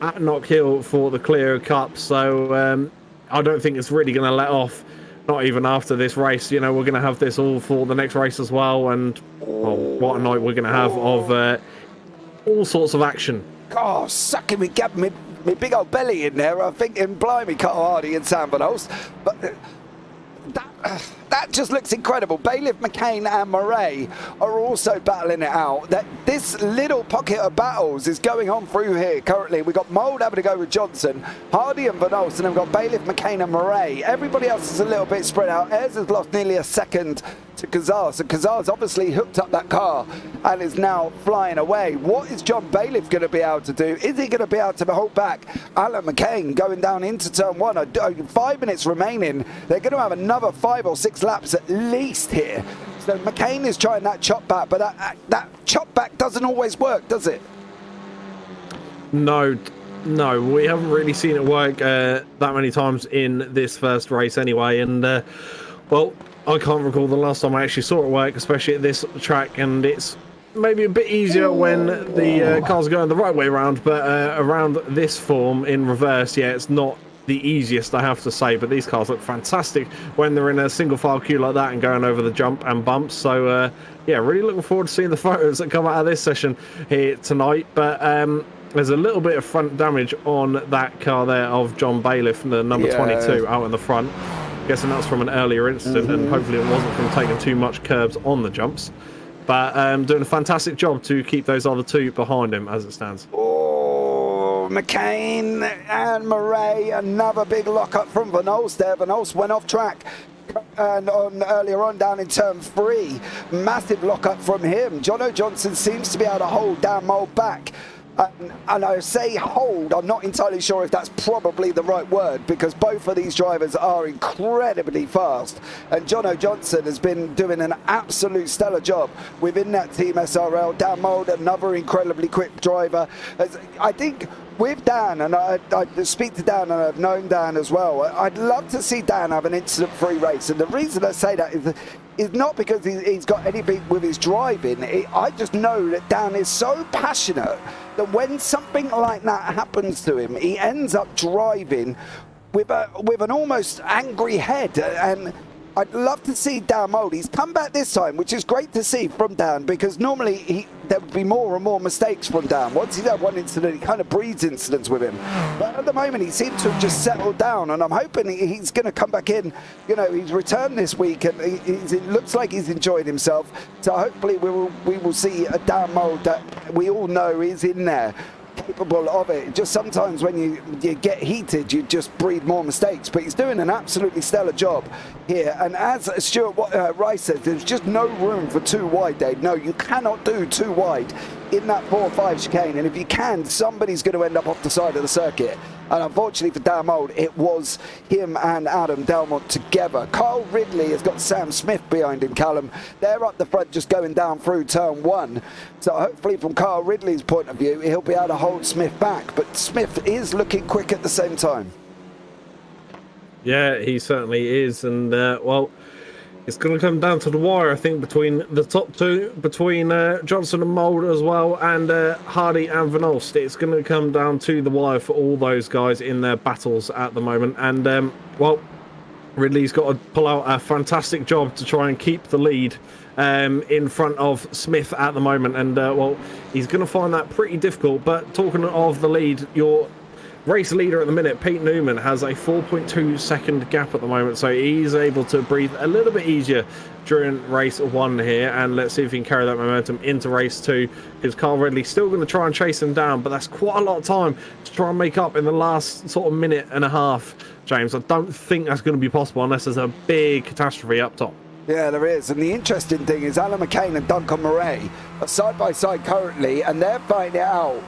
S5: at Knockhill for the Clio Cup. So I don't think it's really going to let off, not even after this race. You know, we're going to have this all for the next race as well. And what a night we're going to have of all sorts of action.
S4: Oh, sucking me, gabbing me big old belly in there. I'm thinking, blimey, Carl Hardy and Sam Van Holst. But that just looks incredible. Bailiff, McCain and Murray are also battling it out. This little pocket of battles is going on through here currently. We've got Mould having to go with Johnson, Hardy and Van Olsen, and we've got Bailiff, McCain and Murray. Everybody else is a little bit spread out. Ayres has lost nearly a second to Kazar. So Kazar's obviously hooked up that car and is now flying away. What is John Bailiff going to be able to do? Is he going to be able to hold back Alan McCain going down into turn 1? 5 minutes remaining. They're going to have another 5 or 6 laps at least here. So McCain is trying that chop back, but that chop back doesn't always work, does it?
S5: No, we haven't really seen it work that many times in this first race anyway. And, well, I can't recall the last time I actually saw it work, especially at this track. And it's maybe a bit easier when the cars are going the right way around, but around this form in reverse, yeah, it's not the easiest, I have to say. But these cars look fantastic when they're in a single file queue like that and going over the jump and bumps. So, yeah, really looking forward to seeing the photos that come out of this session here tonight. But there's a little bit of front damage on that car there of John Bailiff, the number 22 out in the front. Guessing that's from an earlier incident, and hopefully it wasn't from taking too much curbs on the jumps. But doing a fantastic job to keep those other two behind him as it stands.
S4: Oh, McCain and Murray, another big lock-up from Van Olst there. Van Olst went off track and earlier on down in turn 3. Massive lock-up from him. Jono Johnson seems to be able to hold Dan Mould back. And I say hold, I'm not entirely sure if that's probably the right word, because both of these drivers are incredibly fast. And Jono Johnson has been doing an absolute stellar job within that Team SRL. Dan Mould, another incredibly quick driver. I think with Dan, and I speak to Dan and I've known Dan as well, I'd love to see Dan have an incident-free race. And the reason I say that is not because he's got anything with his driving. I just know that Dan is so passionate that when something like that happens to him, he ends up driving with an almost angry head. And I'd love to see Dan Mould. He's come back this time, which is great to see from Dan, because normally there would be more and more mistakes from Dan. Once he's had one incident, he kind of breeds incidents with him. But at the moment, he seems to have just settled down, and I'm hoping he's going to come back in. You know, he's returned this week, and it looks like he's enjoyed himself. So hopefully we will see a Dan Mould that we all know is in there, capable of it. Just sometimes when you get heated, you just breed more mistakes. But he's doing an absolutely stellar job here. And as Stuart Rice says, there's just no room for too wide, Dave. No, you cannot do too wide in that 4-5 chicane. And if you can, somebody's going to end up off the side of the circuit. And unfortunately for Dan Mould, it was him and Adam Delmont together. Carl Ridley has got Sam Smith behind him, Callum. They're up the front just going down through turn 1. So hopefully from Carl Ridley's point of view, he'll be able to hold Smith back. But Smith is looking quick at the same time.
S5: Yeah, he certainly is. And, well, it's going to come down to the wire, I think, between the top two, between Johnson and Mould as well, and Hardy and Van Olst. It's going to come down to the wire for all those guys in their battles at the moment. And, well, Ridley's got to pull out a fantastic job to try and keep the lead in front of Smith at the moment. And, well, he's going to find that pretty difficult. But talking of the lead, your race leader at the minute, Pete Newman, has a 4.2 second gap at the moment, so he's able to breathe a little bit easier during race 1 here. And let's see if he can carry that momentum into race 2, because Carl Ridley's still going to try and chase him down, but that's quite a lot of time to try and make up in the last sort of minute and a half, James. I don't think that's going to be possible unless there's a big catastrophe up top.
S4: Yeah, there is. And the interesting thing is Alan McCain and Duncan Murray are side by side currently, and they're fighting it out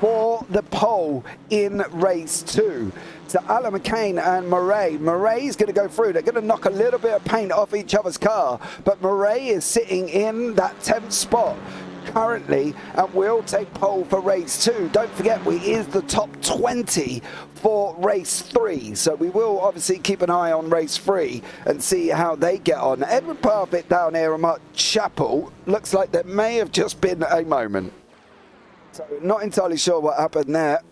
S4: for the pole in race 2. So Alan McCain and Murray's going to go through. They're going to knock a little bit of paint off each other's car, but Murray is sitting in that 10th spot currently and will take pole for race 2. Don't forget, we is the top 20 for race 3, so we will obviously keep an eye on race 3 and see how they get on. Edward Parfitt down here at Mark Chapel, looks like there may have just been a moment. So not entirely sure what happened there.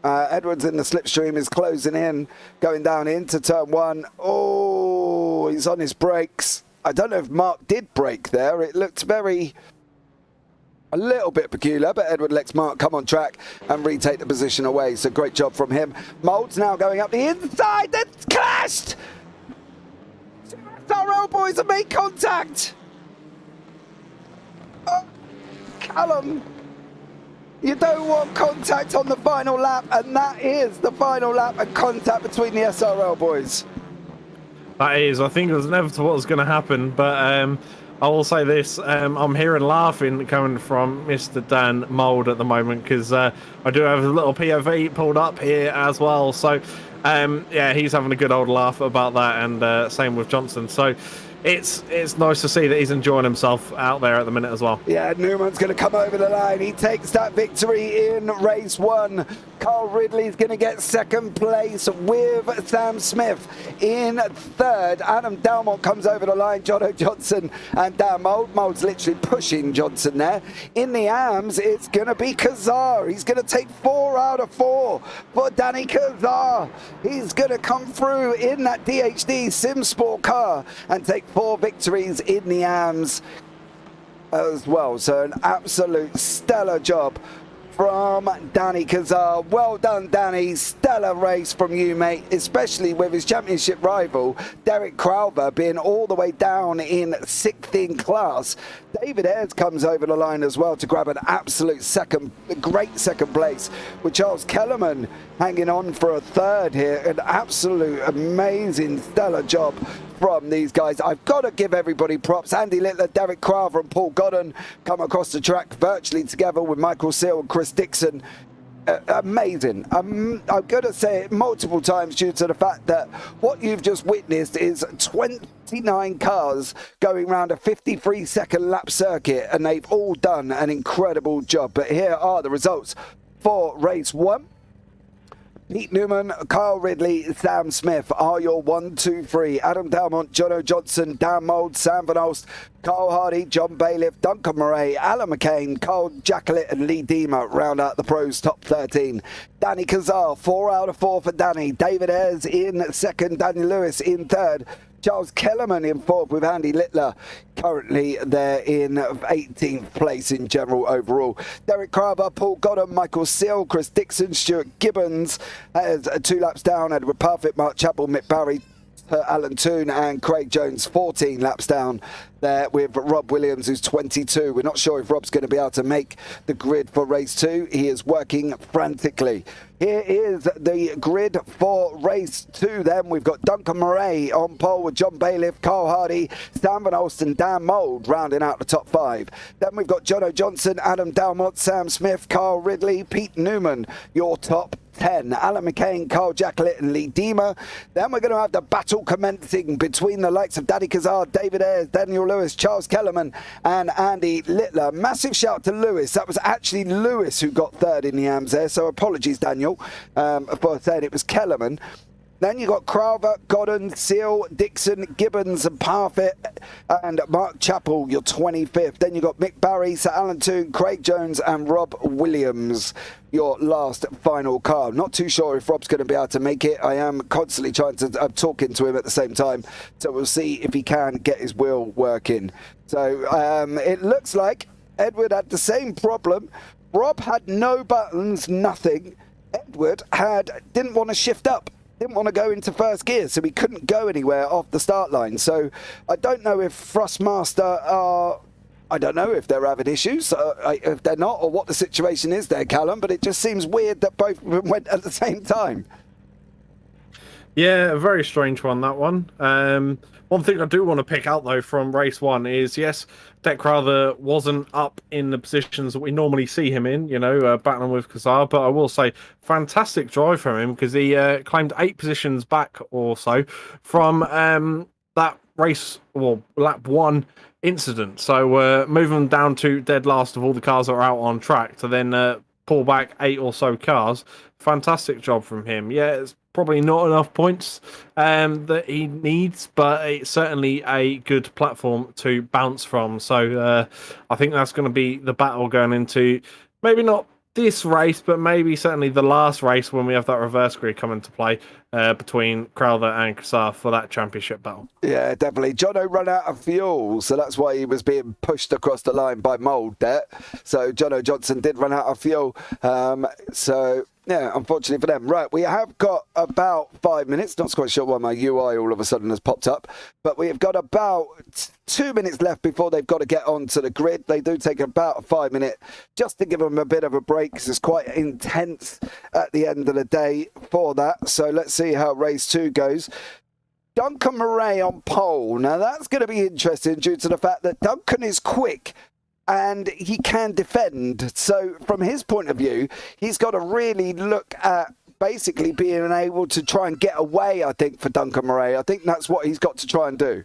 S4: Edwards in the slipstream is closing in, going down into turn 1. Oh, he's on his brakes. I don't know if Mark did brake there. It looked a little bit peculiar, but Edward lets Mark come on track and retake the position away. So great job from him. Mould's now going up the inside. That's clashed! SRL boys have made contact. Callum, you don't want contact on the final lap, and that is the final lap and contact between the SRL boys.
S5: That is, I think it was inevitable what was going to happen, but I will say this, I'm hearing laughing coming from Mr. Dan Mould at the moment, because I do have a little POV pulled up here as well, so yeah, he's having a good old laugh about that, and same with Johnson, so it's nice to see that he's enjoying himself out there at the minute as well.
S4: Yeah, Newman's going to come over the line. He takes that victory in race 1. Carl Ridley's going to get second place with Sam Smith in third. Adam Dalmont comes over the line. Jono Johnson and Dan Mould. Mould's literally pushing Johnson there. In the AMS, it's going to be Kazar. He's going to take 4 out of 4 for Danny Kazar. He's going to come through in that DHD Sim Sport car and take 4 victories in the AMS as well. So an absolute stellar job from Danny Kazar. Well done, Danny. Stellar race from you, mate, especially with his championship rival, Derek Crowther, being all the way down in 16th class. David Ayres comes over the line as well to grab an absolute great second place, with Charles Kellerman hanging on for a third here. An absolute amazing, stellar job from these guys. I've got to give everybody props. Andy Littler, Derek Crowther and Paul Godden come across the track virtually together with Michael Seal and Chris Dixon. Amazing. I'm going to say it multiple times due to the fact that what you've just witnessed is 29 cars going around a 53-second lap circuit, and they've all done an incredible job. But here are the results for race 1. Pete Newman, Kyle Ridley, Sam Smith are your 1, 2, 3. Adam Dalmont, Jono Johnson, Dan Mould, Sam Van Olst, Carl Hardy, John Bailiff, Duncan Murray, Alan McCain, Carl Jackalett and Lee Deemer round out the pros top 13. Danny Kazar, 4 out of 4 for Danny. David Ayres in second, Daniel Lewis in third. Charles Kellerman in fourth with Andy Littler. Currently they're in 18th place in general overall. Derek Crowther, Paul Godden, Michael Seal, Chris Dixon, Stuart Gibbons has 2 laps down. Edward Parfitt, Mark Chappell, Mick Barry, Alan Toon and Craig Jones 14 laps down there with Rob Williams, who's 22. We're not sure if Rob's going to be able to make the grid for race 2. He is working frantically. Here is the grid for race 2 then. We've got Duncan Murray on pole with John Bailiff, Carl Hardy, Sam Van Olst, Dan Mould rounding out the top 5. Then we've got Jono Johnson, Adam Dalmont, Sam Smith, Carl Ridley, Pete Newman, your top 10. Alan McCain, Carl Jackalett and Lee Deemer. Then we're going to have the battle commencing between the likes of Danny Kazar, David Ayres, Daniel Lewis, Charles Kellerman and Andy Littler. Massive shout to Lewis. That was actually Lewis who got third in the AMS there, so apologies Daniel for saying it was Kellerman. Then you got Crowther, Godden, Seal, Dixon, Gibbons and Parfitt and Mark Chappell, your 25th. Then you got Mick Barry, Sir Alan Toon, Craig Jones and Rob Williams, your last final car. Not too sure if Rob's going to be able to make it. I am constantly trying to, talking to him at the same time. So we'll see if he can get his wheel working. So it looks like Edward had the same problem. Rob had no buttons, nothing. Edward didn't want to shift up. Didn't want to go into first gear, so he couldn't go anywhere off the start line. So I don't know if Thrustmaster are... I don't know if they're having issues, if they're not, or what the situation is there, Callum, but it just seems weird that both of them went at the same time.
S5: Yeah, a very strange one, that one. One thing I do want to pick out, though, from race 1 is, yes, Deck Crowther wasn't up in the positions that we normally see him in, you know, battling with Kazar, but I will say, fantastic drive from him, because he claimed 8 positions back or so from that race, well, lap 1 incident. So moving down to dead last of all the cars that are out on track to then pull back 8 or so cars. Fantastic job from him. Yeah, it's probably not enough points that he needs, but it's certainly a good platform to bounce from. So I think that's going to be the battle going into maybe not this race, but maybe certainly the last race when we have that reverse grid come into play between Crowther and Kazar for that championship battle. Yeah,
S4: definitely. Jono ran out of fuel, so that's why he was being pushed across the line by Mould there. So Jono Johnson did run out of fuel. So Yeah, unfortunately for them. Right, we have got about 5 minutes. Not quite sure why my UI all of a sudden has popped up. But we have got about 2 minutes left before they've got to get onto the grid. They do take about a 5 minute just to give them a bit of a break because it's quite intense at the end of the day for that. So let's see how race 2 goes. Duncan Murray on pole. Now that's going to be interesting due to the fact that Duncan is quick and he can defend. So from his point of view, he's got to really look at basically being able to try and get away, I think, for Duncan Murray. I think that's what he's got to try and do.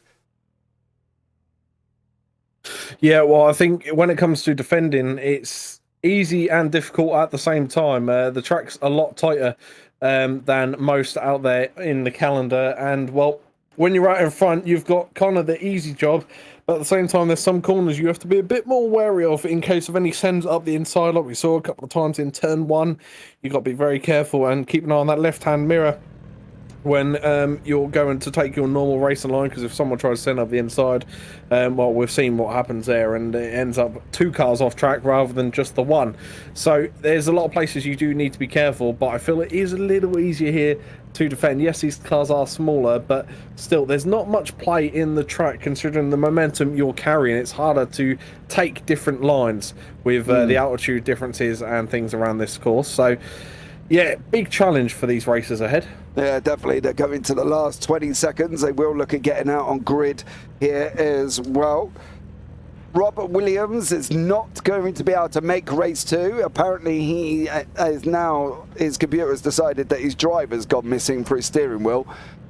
S5: Yeah, well, I think when it comes to defending, it's easy and difficult at the same time. The track's a lot tighter than most out there in the calendar. And, well, when you're out in front, you've got kind of the easy job. But at the same time, there's some corners you have to be a bit more wary of in case of any sends up the inside, like we saw a couple of times in turn 1. You've got to be very careful and keep an eye on that left-hand mirror when you're going to take your normal racing line, because if someone tries to send up the inside, well, we've seen what happens there, and it ends up 2 cars off track rather than just the 1. So there's a lot of places you do need to be careful, but I feel it is a little easier here to defend. Yes, these cars are smaller, but still, there's not much play in the track considering the momentum you're carrying. It's harder to take different lines with the altitude differences and things around this course. So yeah, big challenge for these races ahead.
S4: Yeah, definitely. They're going to the last 20 seconds. They will look at getting out on grid here as well. Robert Williams is not going to be able to make race 2. Apparently, he is now, his computer has decided that his driver's gone missing for his steering wheel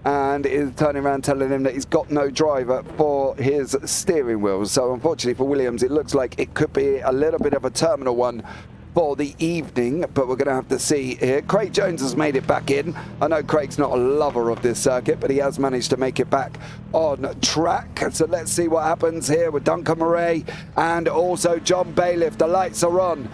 S4: and is turning around telling him that he's got no driver for his steering wheel. So unfortunately for Williams, it looks like it could be a little bit of a terminal one for the evening, but we're going to have to see here. Craig Jones has made it back in. I know Craig's not a lover of this circuit, but he has managed to make it back on track. So let's see what happens here with Duncan Murray and also John Bailiff. The lights are on.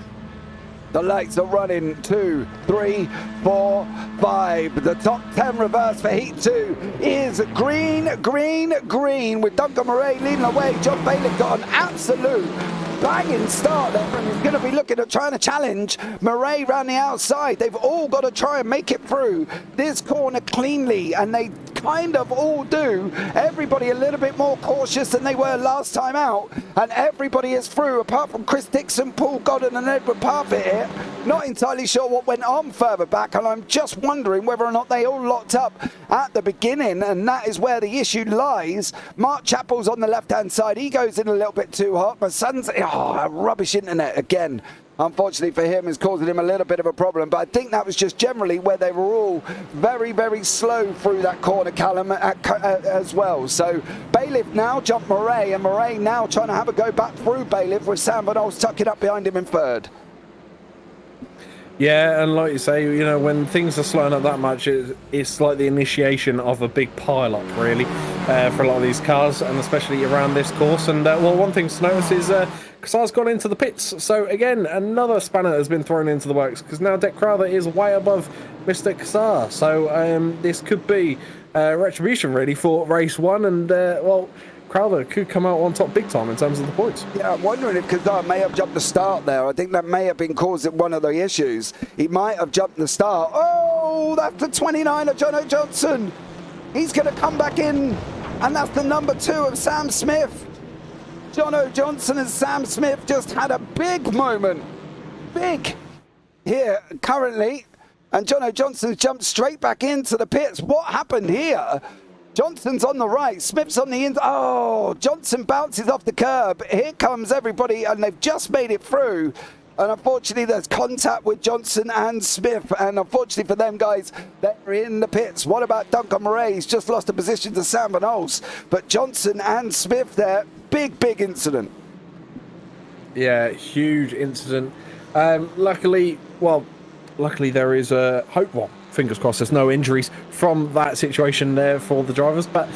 S4: The lights are running. 2, 3, 4, 5. The top 10 reverse for Heat 2 is green, green, green, with Duncan Murray leading the way. John Bailiff got an absolute banging start there, and he's going to be looking at trying to challenge Murray round the outside. They've all got to try and make it through this corner cleanly, and they kind of all do. Everybody a little bit more cautious than they were last time out, and everybody is through apart from Chris Dixon, Paul Godden and Edward Parfitt here. Not entirely sure what went on further back, and I'm just wondering whether or not they all locked up at the beginning, and that is where the issue lies. Mark Chappell's on the left-hand side. He goes in a little bit too hot. My son's, rubbish internet again. Unfortunately for him, is causing him a little bit of a problem. But I think that was just generally where they were all very, very slow through that corner, Callum, as well. So Bailiff now jumped Murray, and Murray now trying to have a go back through Bailiff with Sam Van Olst tucking up behind him in third.
S5: Yeah, and like you say, you know, when things are slowing up that much, it's like the initiation of a big pile-up, really, for a lot of these cars, and especially around this course. And, well, one thing to notice is Kassar's gone into the pits. So, again, another spanner has been thrown into the works, because now Deck Crowther is way above Mr. Kassar. So, this could be retribution, really, for race 1, and, well, Crowther could come out on top big time in terms of the points.
S4: Yeah, I'm wondering if Kassar may have jumped the start there. I think that may have been causing one of the issues. He might have jumped the start. Oh, that's the 29 of Jono Johnson. He's going to come back in, and that's the number 2 of Sam Smith. Jono Johnson and Sam Smith just had a big moment. Big here currently. And Jono Johnson jumped straight back into the pits. What happened here? Johnson's on the right, Smith's on the inside. Oh, Johnson bounces off the curb. Here comes everybody, and they've just made it through. And unfortunately, there's contact with Johnson and Smith. And unfortunately for them guys, they're in the pits. What about Duncan Murray? He's just lost a position to Sam Van Olst. But Johnson and Smith there, big, big incident.
S5: Yeah, huge incident. Luckily there is a hope. Well, fingers crossed there's no injuries from that situation there for the drivers, but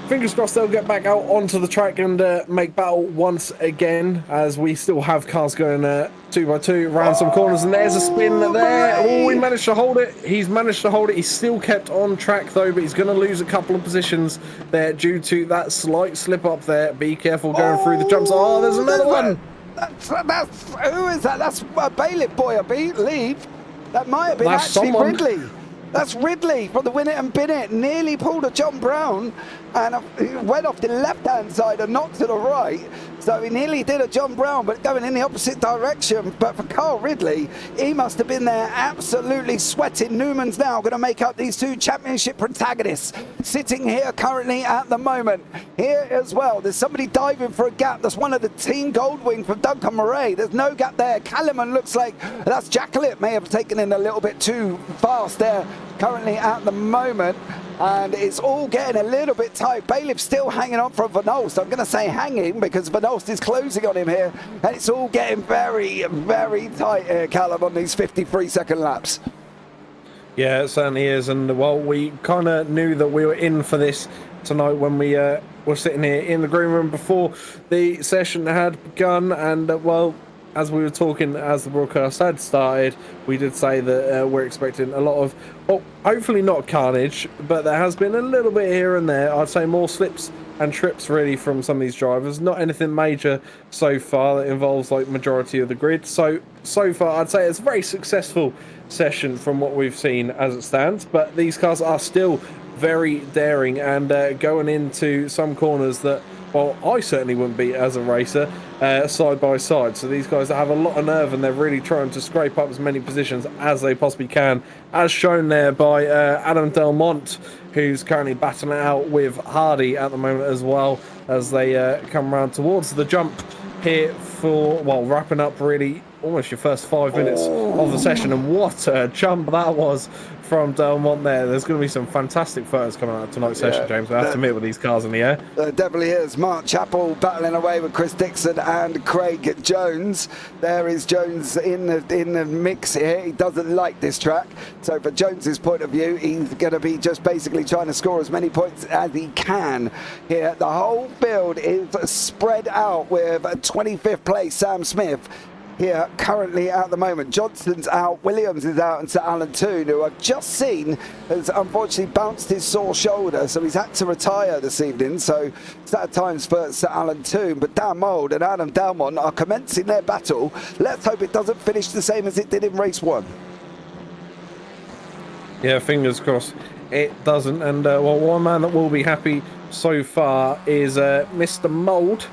S5: fingers crossed they'll get back out onto the track and make battle once again, as we still have cars going 2x2 around some corners. And there's a spin there. Oh, he managed to hold it. He's managed to hold it. He's still kept on track though, but he's going to lose a couple of positions there due to that slight slip up there. Be careful going through the jumps. Oh, there's another one.
S4: That's who is that? That's a Bailiff boy, I believe. That might have been
S5: That's
S4: actually
S5: someone.
S4: Ridley. That's Ridley from the Win It and Bin It. Nearly pulled a John Brown and he went off the left-hand side and not to the right. So he nearly did a John Brown, but going in the opposite direction. But for Carl Ridley, he must have been there absolutely sweating. Newman's now going to make up these two championship protagonists sitting here currently at the moment. Here as well, there's somebody diving for a gap. That's one of the Team Goldwing from Duncan Murray. There's no gap there. Callum looks like that's Jacqueline. May have taken in a little bit too fast there currently at the moment. And it's all getting a little bit tight. Bailiff's still hanging on from Van Olst. I'm going to say hanging because Van Olst is closing on him here. And it's all getting very, very tight here, Callum, on these 53-second laps.
S5: Yeah, it certainly is. And well, we kind of knew that we were in for this tonight when we were sitting here in the green room before the session had begun. And well, as we were talking, as the broadcast had started, we did say that we're expecting a lot of, well, hopefully not carnage, but there has been a little bit here and there. I'd say more slips and trips really from some of these drivers. Not anything major so far that involves like majority of the grid. So far, I'd say it's a very successful session from what we've seen as it stands. But these cars are still very daring and going into some corners that, well, I certainly wouldn't be as a racer side by side. So these guys have a lot of nerve and they're really trying to scrape up as many positions as they possibly can, as shown there by Adam Delmont, who's currently battling it out with Hardy at the moment as well, as they come around towards the jump here for, well, wrapping up really almost your first 5 minutes of the session. And what a jump that was from Delmont there. There's going to be some fantastic photos coming out of tonight's session, James. I have to admit, with these cars in the air.
S4: Definitely is. Mark Chappell battling away with Chris Dixon and Craig Jones. There is Jones in the mix here. He doesn't like this track. So for Jones's point of view, he's going to be just basically trying to score as many points as he can here. The whole field is spread out with 25th place Sam Smith here currently at the moment. Johnston's out, Williams is out, and Sir Alan Toon, who I've just seen has unfortunately bounced his sore shoulder, so he's had to retire this evening. So sad times for Sir Alan Toon. But Dan Mould and Adam Dalmont are commencing their battle. Let's hope it doesn't finish the same as it did in race 1.
S5: Yeah, fingers crossed it doesn't. And well, one man that will be happy so far is Mr. Mould,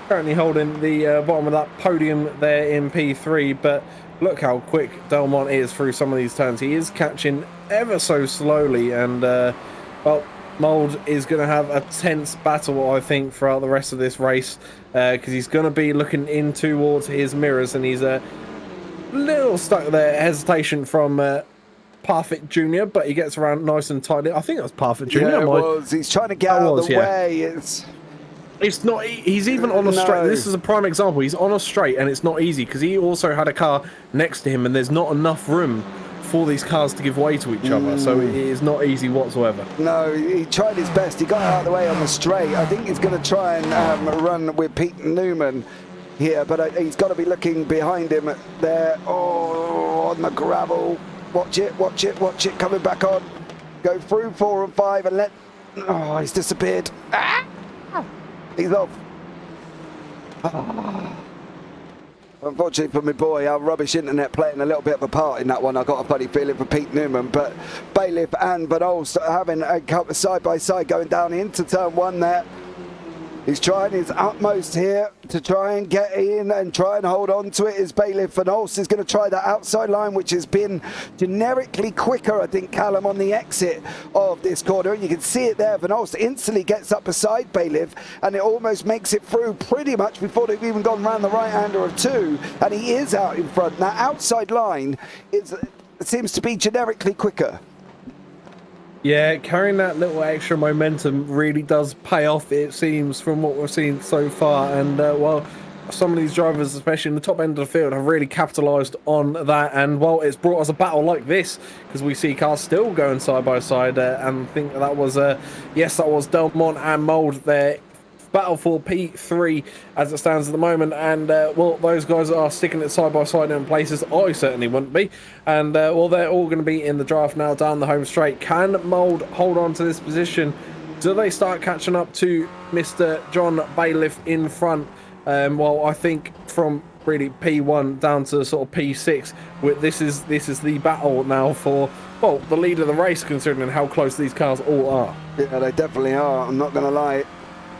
S5: currently holding the bottom of that podium there in P3. But look how quick Delmont is through some of these turns. He is catching ever so slowly, and well, Mould is going to have a tense battle, I think, throughout the rest of this race, because he's going to be looking in towards his mirrors, and he's a little stuck there. Hesitation from Parfitt Jr., but he gets around nice and tightly. I think that was Parfitt Jr.
S4: Yeah, it was. He's trying to get out of the way.
S5: It's not. He's even on a straight. This is a prime example. He's on a straight, and it's not easy because he also had a car next to him, and there's not enough room for these cars to give way to each other. So it is not easy whatsoever.
S4: No, he tried his best. He got out of the way on the straight. I think he's going to try and run with Pete Newman here, but he's got to be looking behind him there. Oh, on the gravel. Watch it, watch it, watch it. Coming back on. Go through 4 and 5 and let. Oh, he's disappeared. Ah! He's off. Unfortunately for my boy, our rubbish internet playing a little bit of a part in that one. I got a funny feeling for Pete Newman, but Bailiff and Van Olst having a couple side by side going down into turn 1 there. He's trying his utmost here to try and get in and try and hold on to it. Is Bailiff. Van Olst is going to try that outside line, which has been generically quicker, I think, Callum, on the exit of this corner. And you can see it there. Van Olst instantly gets up beside Bailiff, and it almost makes it through pretty much before they've even gone round the right-hander of 2. And he is out in front. That outside line seems to be generically quicker.
S5: Yeah, carrying that little extra momentum really does pay off, it seems, from what we've seen so far. And well, some of these drivers, especially in the top end of the field, have really capitalised on that. And well, it's brought us a battle like this, because we see cars still going side by side. And I think that was, yes, that was Delmont and Mould there. Battle for P3 as it stands at the moment, and well, those guys are sticking it side by side in places I certainly wouldn't be. And well, they're all going to be in the draft now down the home straight. Can Mould hold on to this position? Do they start catching up to Mr. John Bailiff in front? Well, I think from really P1 down to sort of P6. This is the battle now for, well, the lead of the race, considering how close these cars all are.
S4: Yeah, they definitely are. I'm not going to lie.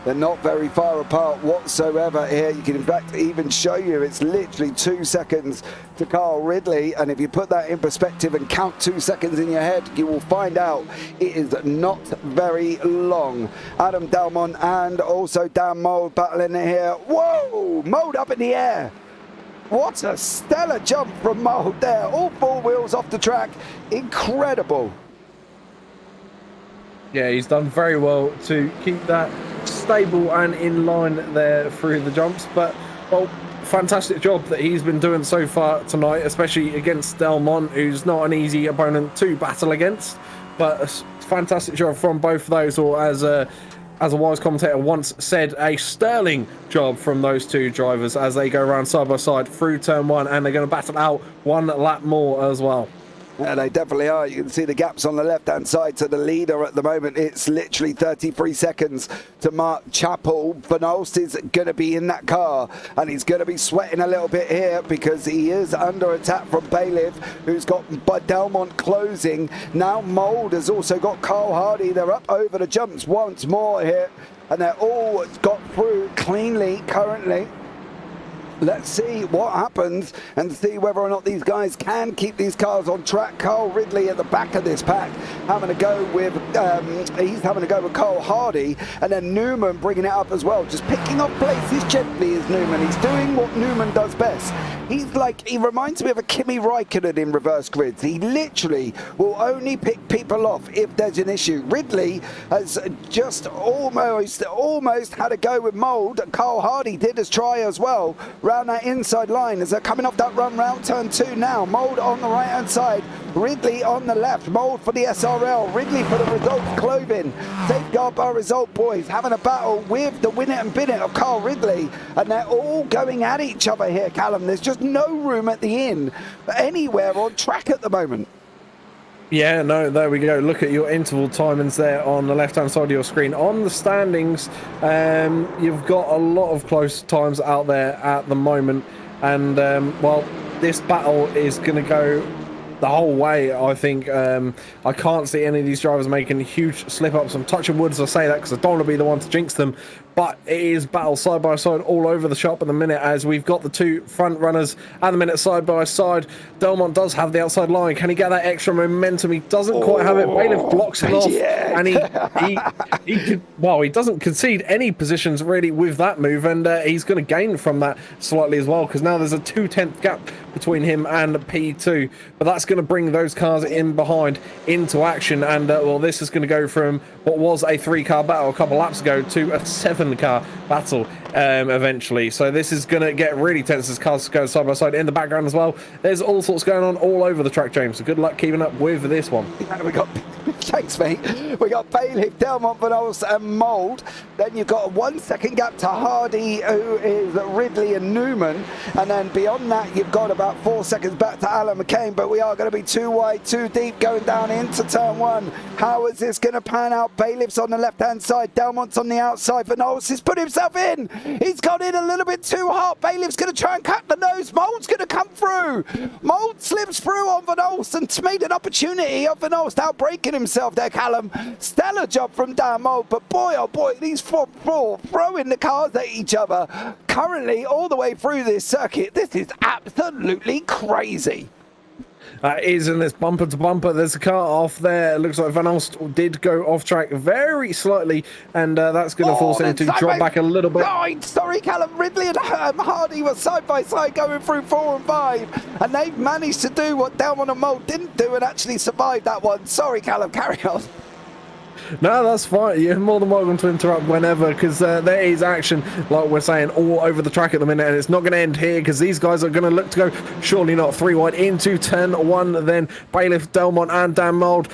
S4: They're not very far apart whatsoever here. You can in fact even show you it's literally 2 seconds to Carl Ridley, and if you put that in perspective and count 2 seconds in your head, you will find out it is not very long. Adam Dalmont and also Dan Mould battling it here. Whoa! Mould up in the air. What a stellar jump from Mould there. All four wheels off the track. Incredible.
S5: Yeah, he's done very well to keep that stable and in line there through the jumps. But, well, fantastic job that he's been doing so far tonight, especially against Delmont, who's not an easy opponent to battle against. But a fantastic job from both of those, or as a wise commentator once said, a sterling job from those two drivers as they go around side by side through turn one, and they're going to battle out one lap more as well.
S4: Yeah, they definitely are. You can see the gaps on the left-hand side to the leader at the moment. It's literally 33 seconds to Mark Chappell. Van Olst is going to be in that car, and he's going to be sweating a little bit here because he is under attack from Bailiff, who's got Delmont closing. Now Mould has also got Carl Hardy. They're up over the jumps once more here, and they're all got through cleanly currently. Let's see what happens and see whether or not these guys can keep these cars on track. Carl Ridley at the back of this pack having to go with Carl Hardy, and then Newman bringing it up as well, just picking up places gently is Newman. He's doing what Newman does best. He reminds me of a Kimi Räikkönen in reverse grids. He literally will only pick people off if there's an issue. Ridley has just almost had a go with Mould. Carl Hardy did his try as well round that inside line as they're coming off that run round turn 2 now. Mould on the right hand side, Ridley on the left. Mould for the SRL, Ridley for the result Clothing. Safeguard Bar Result boys having a battle with the win it and bin it of Carl Ridley, and they're all going at each other here, Callum. There's just no room at the inn anywhere on track at the moment.
S5: Yeah, no, there we go. Look at your interval timings there on the left-hand side of your screen. On the standings, you've got a lot of close times out there at the moment. And, well, this battle is going to go the whole way, I think. I can't see any of these drivers making huge slip-ups. I'm touching wood as I say that because I don't want to be the one to jinx them. But it is battle side by side all over the shop at the minute, as we've got the two front runners at the minute side by side. Delmont does have the outside line. Can he get that extra momentum? He doesn't quite have it. Bailiff blocks it off, and he doesn't concede any positions really with that move, and he's going to gain from that slightly as well, because now there's a 2/10 gap between him and P2. But that's going to bring those cars in behind into action, and well, this is going to go from what was a 3-car battle a couple laps ago to a 7-car battle eventually. So this is going to get really tense as cars go side by side in the background as well. There's all sorts going on all over the track, James, so good luck keeping up with this one.
S4: Yeah, we got thanks mate. We got Bailiff, Delmont, Van Olst and Mould. Then you've got a 1 second gap to Hardy, who is Ridley and Newman, and then beyond that you've got about 4 seconds back to Alan McCain. But we are going to be too wide, too deep going down into turn 1. How is this going to pan out? Bailiff's on the left hand side, Delmont's on the outside. Van Olst has put himself in. He's got in a little bit too hot. Bailiff's going to try and cut the nose. Mould's going to come through. Mould slips through on Van Olst and made an opportunity of Van Olst outbreaking himself there, Callum. Stellar job from Dan Mould, but boy oh boy, these four throwing the cars at each other currently all the way through this circuit. This is absolutely crazy.
S5: Isn't this bumper to bumper? There's a car off there. It looks like Van Olst did go off track very slightly, and that's going to force him to drop back a little bit.
S4: Oh, sorry, Callum. Ridley and Hardy were side by side going through 4 and 5, and they've managed to do what Delmont and Mould didn't do and actually survive that one. Sorry, Callum. Carry on.
S5: No, that's fine. You're more than welcome to interrupt whenever, because there is action, like we're saying, all over the track at the minute, and it's not going to end here because these guys are going to look to go, surely not, 3 wide into turn 1. Then Bailiff, Delmont and Dan Mould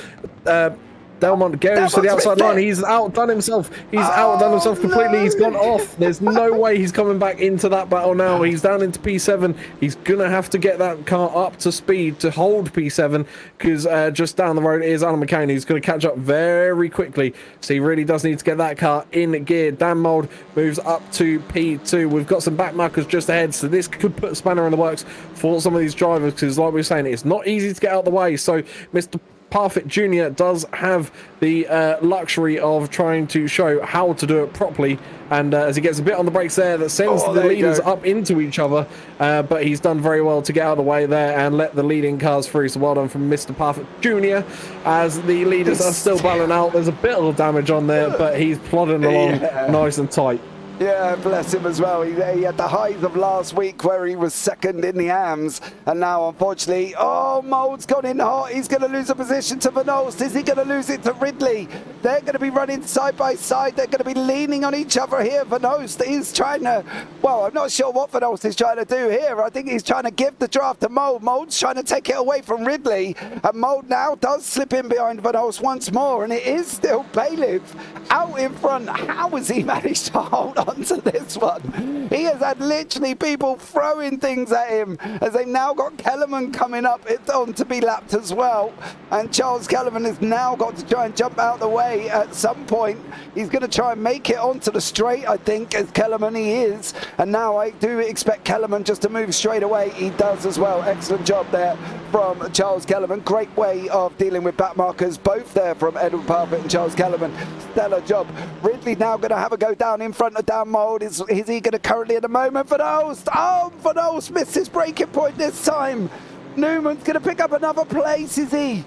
S5: Delmont goes to the outside line. He's outdone himself. He's outdone himself completely. He's gone off. There's no way he's coming back into that battle now. He's down into P7. He's going to have to get that car up to speed to hold P7 because just down the road is Alan McCain, who's going to catch up very quickly. So he really does need to get that car in gear. Dan Mould moves up to P2. We've got some back markers just ahead, so this could put a spanner in the works for some of these drivers because, like we were saying, it's not easy to get out of the way. So Mr. Parfitt Jr. does have the luxury of trying to show how to do it properly, and as he gets a bit on the brakes there, that sends the leaders up into each other, but he's done very well to get out of the way there and let the leading cars through, so well done from Mr. Parfitt Jr. as the leaders are still battling out. There's a bit of damage on there, but he's plodding along nice and tight.
S4: Yeah, bless him as well. He had the highs of last week where he was second in the AMs, and now unfortunately, Mould's gone in hot. He's going to lose a position to Van Olst. Is he going to lose it to Ridley? They're going to be running side by side. They're going to be leaning on each other here. Van Olst is trying to, well, I'm not sure what Van Olst is trying to do here. I think he's trying to give the draft to Mould. Mould's trying to take it away from Ridley, and Mould now does slip in behind Van Olst once more, and it is still Bailiff out in front. How has he managed to hold on to this one? He has had literally people throwing things at him as they've now got Kellerman coming up on to be lapped as well, and Charles Kellerman has now got to try and jump out the way at some point. He's going to try and make it onto the straight, I think, as Kellerman he is, and now I do expect Kellerman just to move straight away. He does as well. Excellent job there from Charles Kellerman. Great way of dealing with back markers, both there from Edward Parfitt and Charles Kellerman. Stellar job. Ridley now going to have a go down in front of Dan Mould. Is he going to currently at the moment? Van Olst! Oh, Van Olst missed his braking point this time. Newman's going to pick up another place, is he?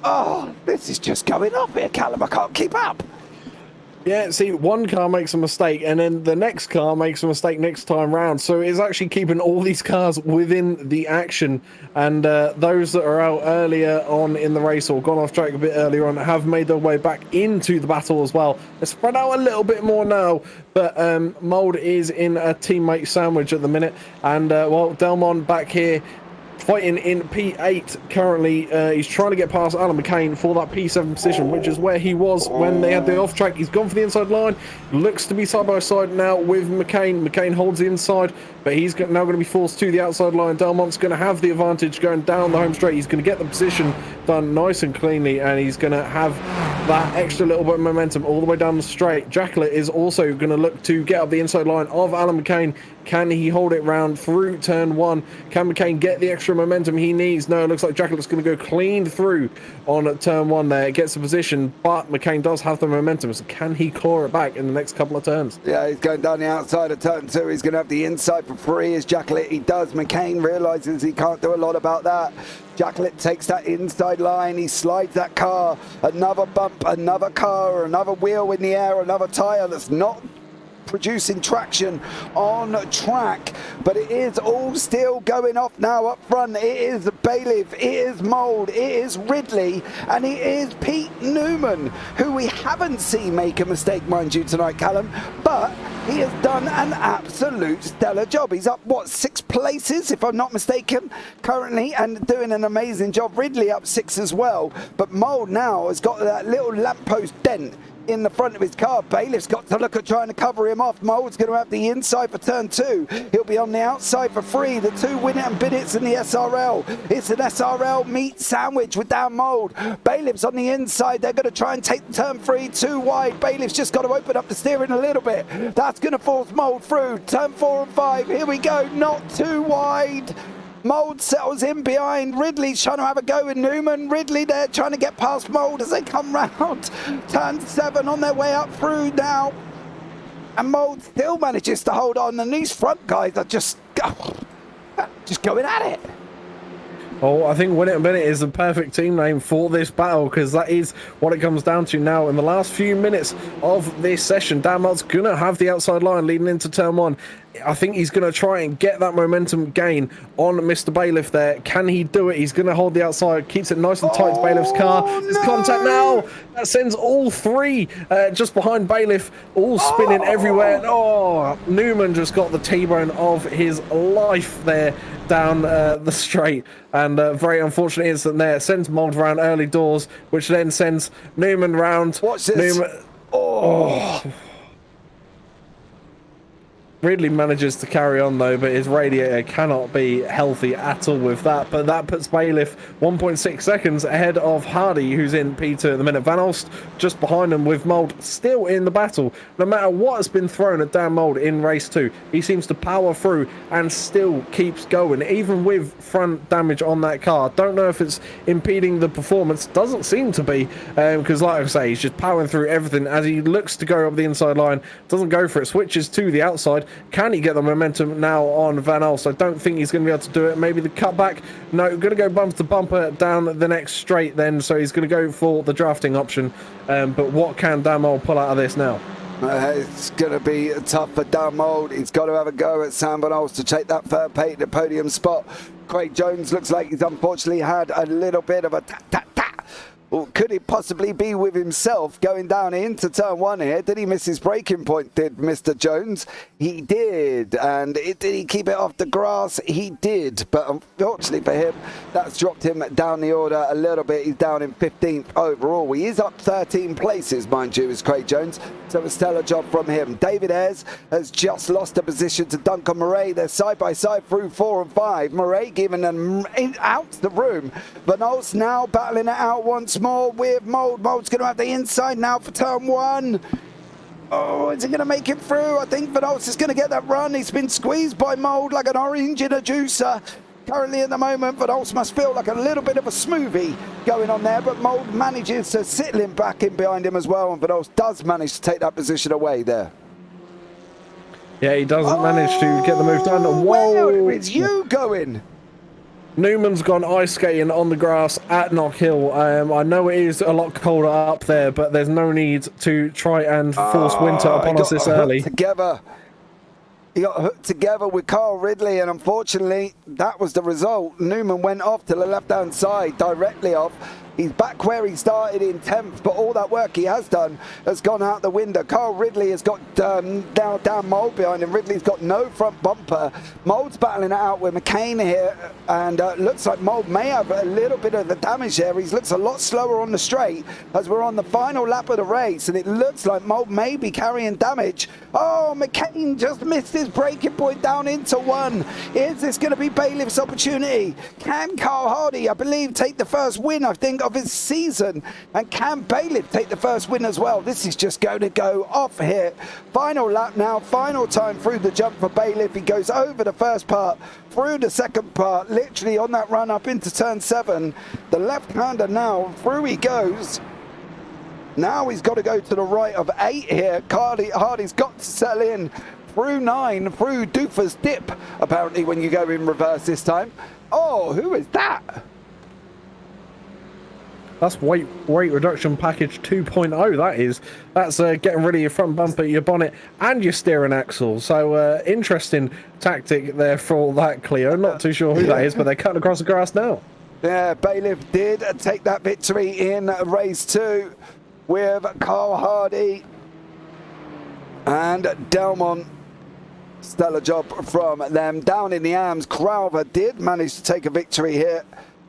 S4: Oh, this is just going off here, Callum. I can't keep up.
S5: Yeah, see, one car makes a mistake, and then the next car makes a mistake next time round. So it's actually keeping all these cars within the action. And those that are out earlier on in the race or gone off track a bit earlier on have made their way back into the battle as well. They're spread out a little bit more now, but Mould is in a teammate sandwich at the minute. And, well, Delmont back here fighting in P8 currently. He's trying to get past Alan McCain for that P7 position, which is where he was when they had the off track. He's gone for the inside line. Looks to be side by side now with McCain. McCain holds the inside, but he's now going to be forced to the outside line. Delmont's going to have the advantage going down the home straight. He's going to get the position done nice and cleanly, and he's going to have that extra little bit of momentum all the way down the straight. Jacqueline is also going to look to get up the inside line of Alan McCain. Can he hold it round through turn one? Can McCain get the extra momentum he needs? No, it looks like Jacqueline's going to go clean through on turn one there. Gets the position, but McCain does have the momentum. So can he claw it back in the next couple of turns?
S4: Yeah, he's going down the outside of turn two. He's going to have the inside for free as Jacqueline. He does. McCain realises he can't do a lot about that. Jacqueline takes that inside line. He slides that car. Another bump, another car, another wheel in the air, another tyre that's not producing traction on track, but it is all still going off now up front. It is Bailiff, it is Mould, it is Ridley, and it is Pete Newman, who we haven't seen make a mistake, mind you, tonight, Callum, but he has done an absolute stellar job. He's up, what, 6 places, if I'm not mistaken, currently, and doing an amazing job. Ridley up 6 as well, but Mould now has got that little lamppost dent in the front of his car. Bailiff's got to look at trying to cover him off. Mould's going to have the inside for turn 2. He'll be on the outside for free. The 2 Winnett and Binnetts in the SRL. It's an SRL meat sandwich with Dan Mould. Bailiff's on the inside. They're going to try and take turn 3 too wide. Bailiff's just got to open up the steering a little bit. That's going to force Mould through. Turn 4 and 5. Here we go. Not too wide. Mould settles in behind. Ridley's trying to have a go with Newman. Ridley there trying to get past Mould as they come round. Turn 7 on their way up through now. And Mould still manages to hold on. And these front guys are just going at it.
S5: Oh, I think Winnett and Bennett is the perfect team name for this battle, because that is what it comes down to now. In the last few minutes of this session, Dan Mould's going to have the outside line leading into turn 1. I think he's going to try and get that momentum gain on Mr. Bailiff there. Can he do it? He's going to hold the outside, keeps it nice and tight to Bailiff's car. There's contact now. That sends all three just behind Bailiff, all spinning everywhere. Oh, Newman just got the T-bone of his life there down the straight, and very unfortunate incident there. Sends Mould round early doors, which then sends Newman round.
S4: Watch this.
S5: Newman, Ridley manages to carry on though, but his radiator cannot be healthy at all with that. But that puts Bailiff 1.6 seconds ahead of Hardy, who's in P2 at the minute. Van Alst just behind him with Mould still in the battle. No matter what has been thrown at Dan Mould in race 2, he seems to power through and still keeps going, even with front damage on that car. Don't know if it's impeding the performance. Doesn't seem to be, because like I say, he's just powering through everything as he looks to go up the inside line. Doesn't go for it, switches to the outside. Can he get the momentum now on Van Alst? I don't think he's going to be able to do it. Maybe the cutback. No, going to go bumper to bumper down the next straight then. So he's going to go for the drafting option. But what can Dan Mould pull out of this now?
S4: It's going to be tough for Dan Mould. He's got to have a go at Sam Van Alst to take that third podium spot. Craig Jones looks like he's unfortunately had a little bit of a Or could it possibly be with himself going down into turn 1 here? Did he miss his braking point, did Mr. Jones? He did. And did he keep it off the grass? He did. But unfortunately for him, that's dropped him down the order a little bit. He's down in 15th overall. He is up 13 places, mind you, is Craig Jones. So a stellar job from him. David Ayres has just lost a position to Duncan Murray. They're side by side through 4 and 5. Murray giving them out the room. Van Alst now battling it out once more with Mould. Mould's going to have the inside now for turn 1. Oh, is he going to make it through? I think Van Alst is going to get that run. He's been squeezed by Mould like an orange in a juicer. Currently at the moment, Van Alst must feel like a little bit of a smoothie going on there, but Mould manages to settle him back in behind him as well, and Van Alst does manage to take that position away there.
S5: Yeah, he doesn't manage to get the move done. Whoa!
S4: Where is you going?
S5: Newman's gone ice skating on the grass at Knockhill. I know it is a lot colder up there, but there's no need to try and force winter upon us this early.
S4: He got hooked together with Carl Ridley, and unfortunately, that was the result. Newman went off to the left-hand side, directly off. He's back where he started in 10th, but all that work he has done has gone out the window. Carl Ridley has got now down Mould behind him. Ridley's got no front bumper. Mould's battling it out with McCain here, and looks like Mould may have a little bit of the damage there. He looks a lot slower on the straight as we're on the final lap of the race, and it looks like Mould may be carrying damage. Oh, McCain just missed his braking point down into 1. Is this going to be Bailiff's opportunity? Can Carl Hardy, I believe, take the first win, I think, of his season, and can Bailiff take the first win as well? This is just going to go off here. Final lap now, final time through the jump for Bailiff. He goes over the first part, through the second part, literally on that run up into turn 7. The left-hander now, through he goes. Now he's got to go to the right of 8 here. Hardy's got to settle in through 9, through Doofer's dip, apparently, when you go in reverse this time. Oh, who is that?
S5: That's weight reduction package 2.0. That's getting rid of your front bumper, your bonnet, and your steering axle. So interesting tactic there for that Clio. Not too sure who that is, but they're cutting across the grass now.
S4: Yeah, Bailiff did take that victory in race 2 with Carl Hardy and Delmont. Stellar job from them. Down in the arms, Crowther did manage to take a victory here.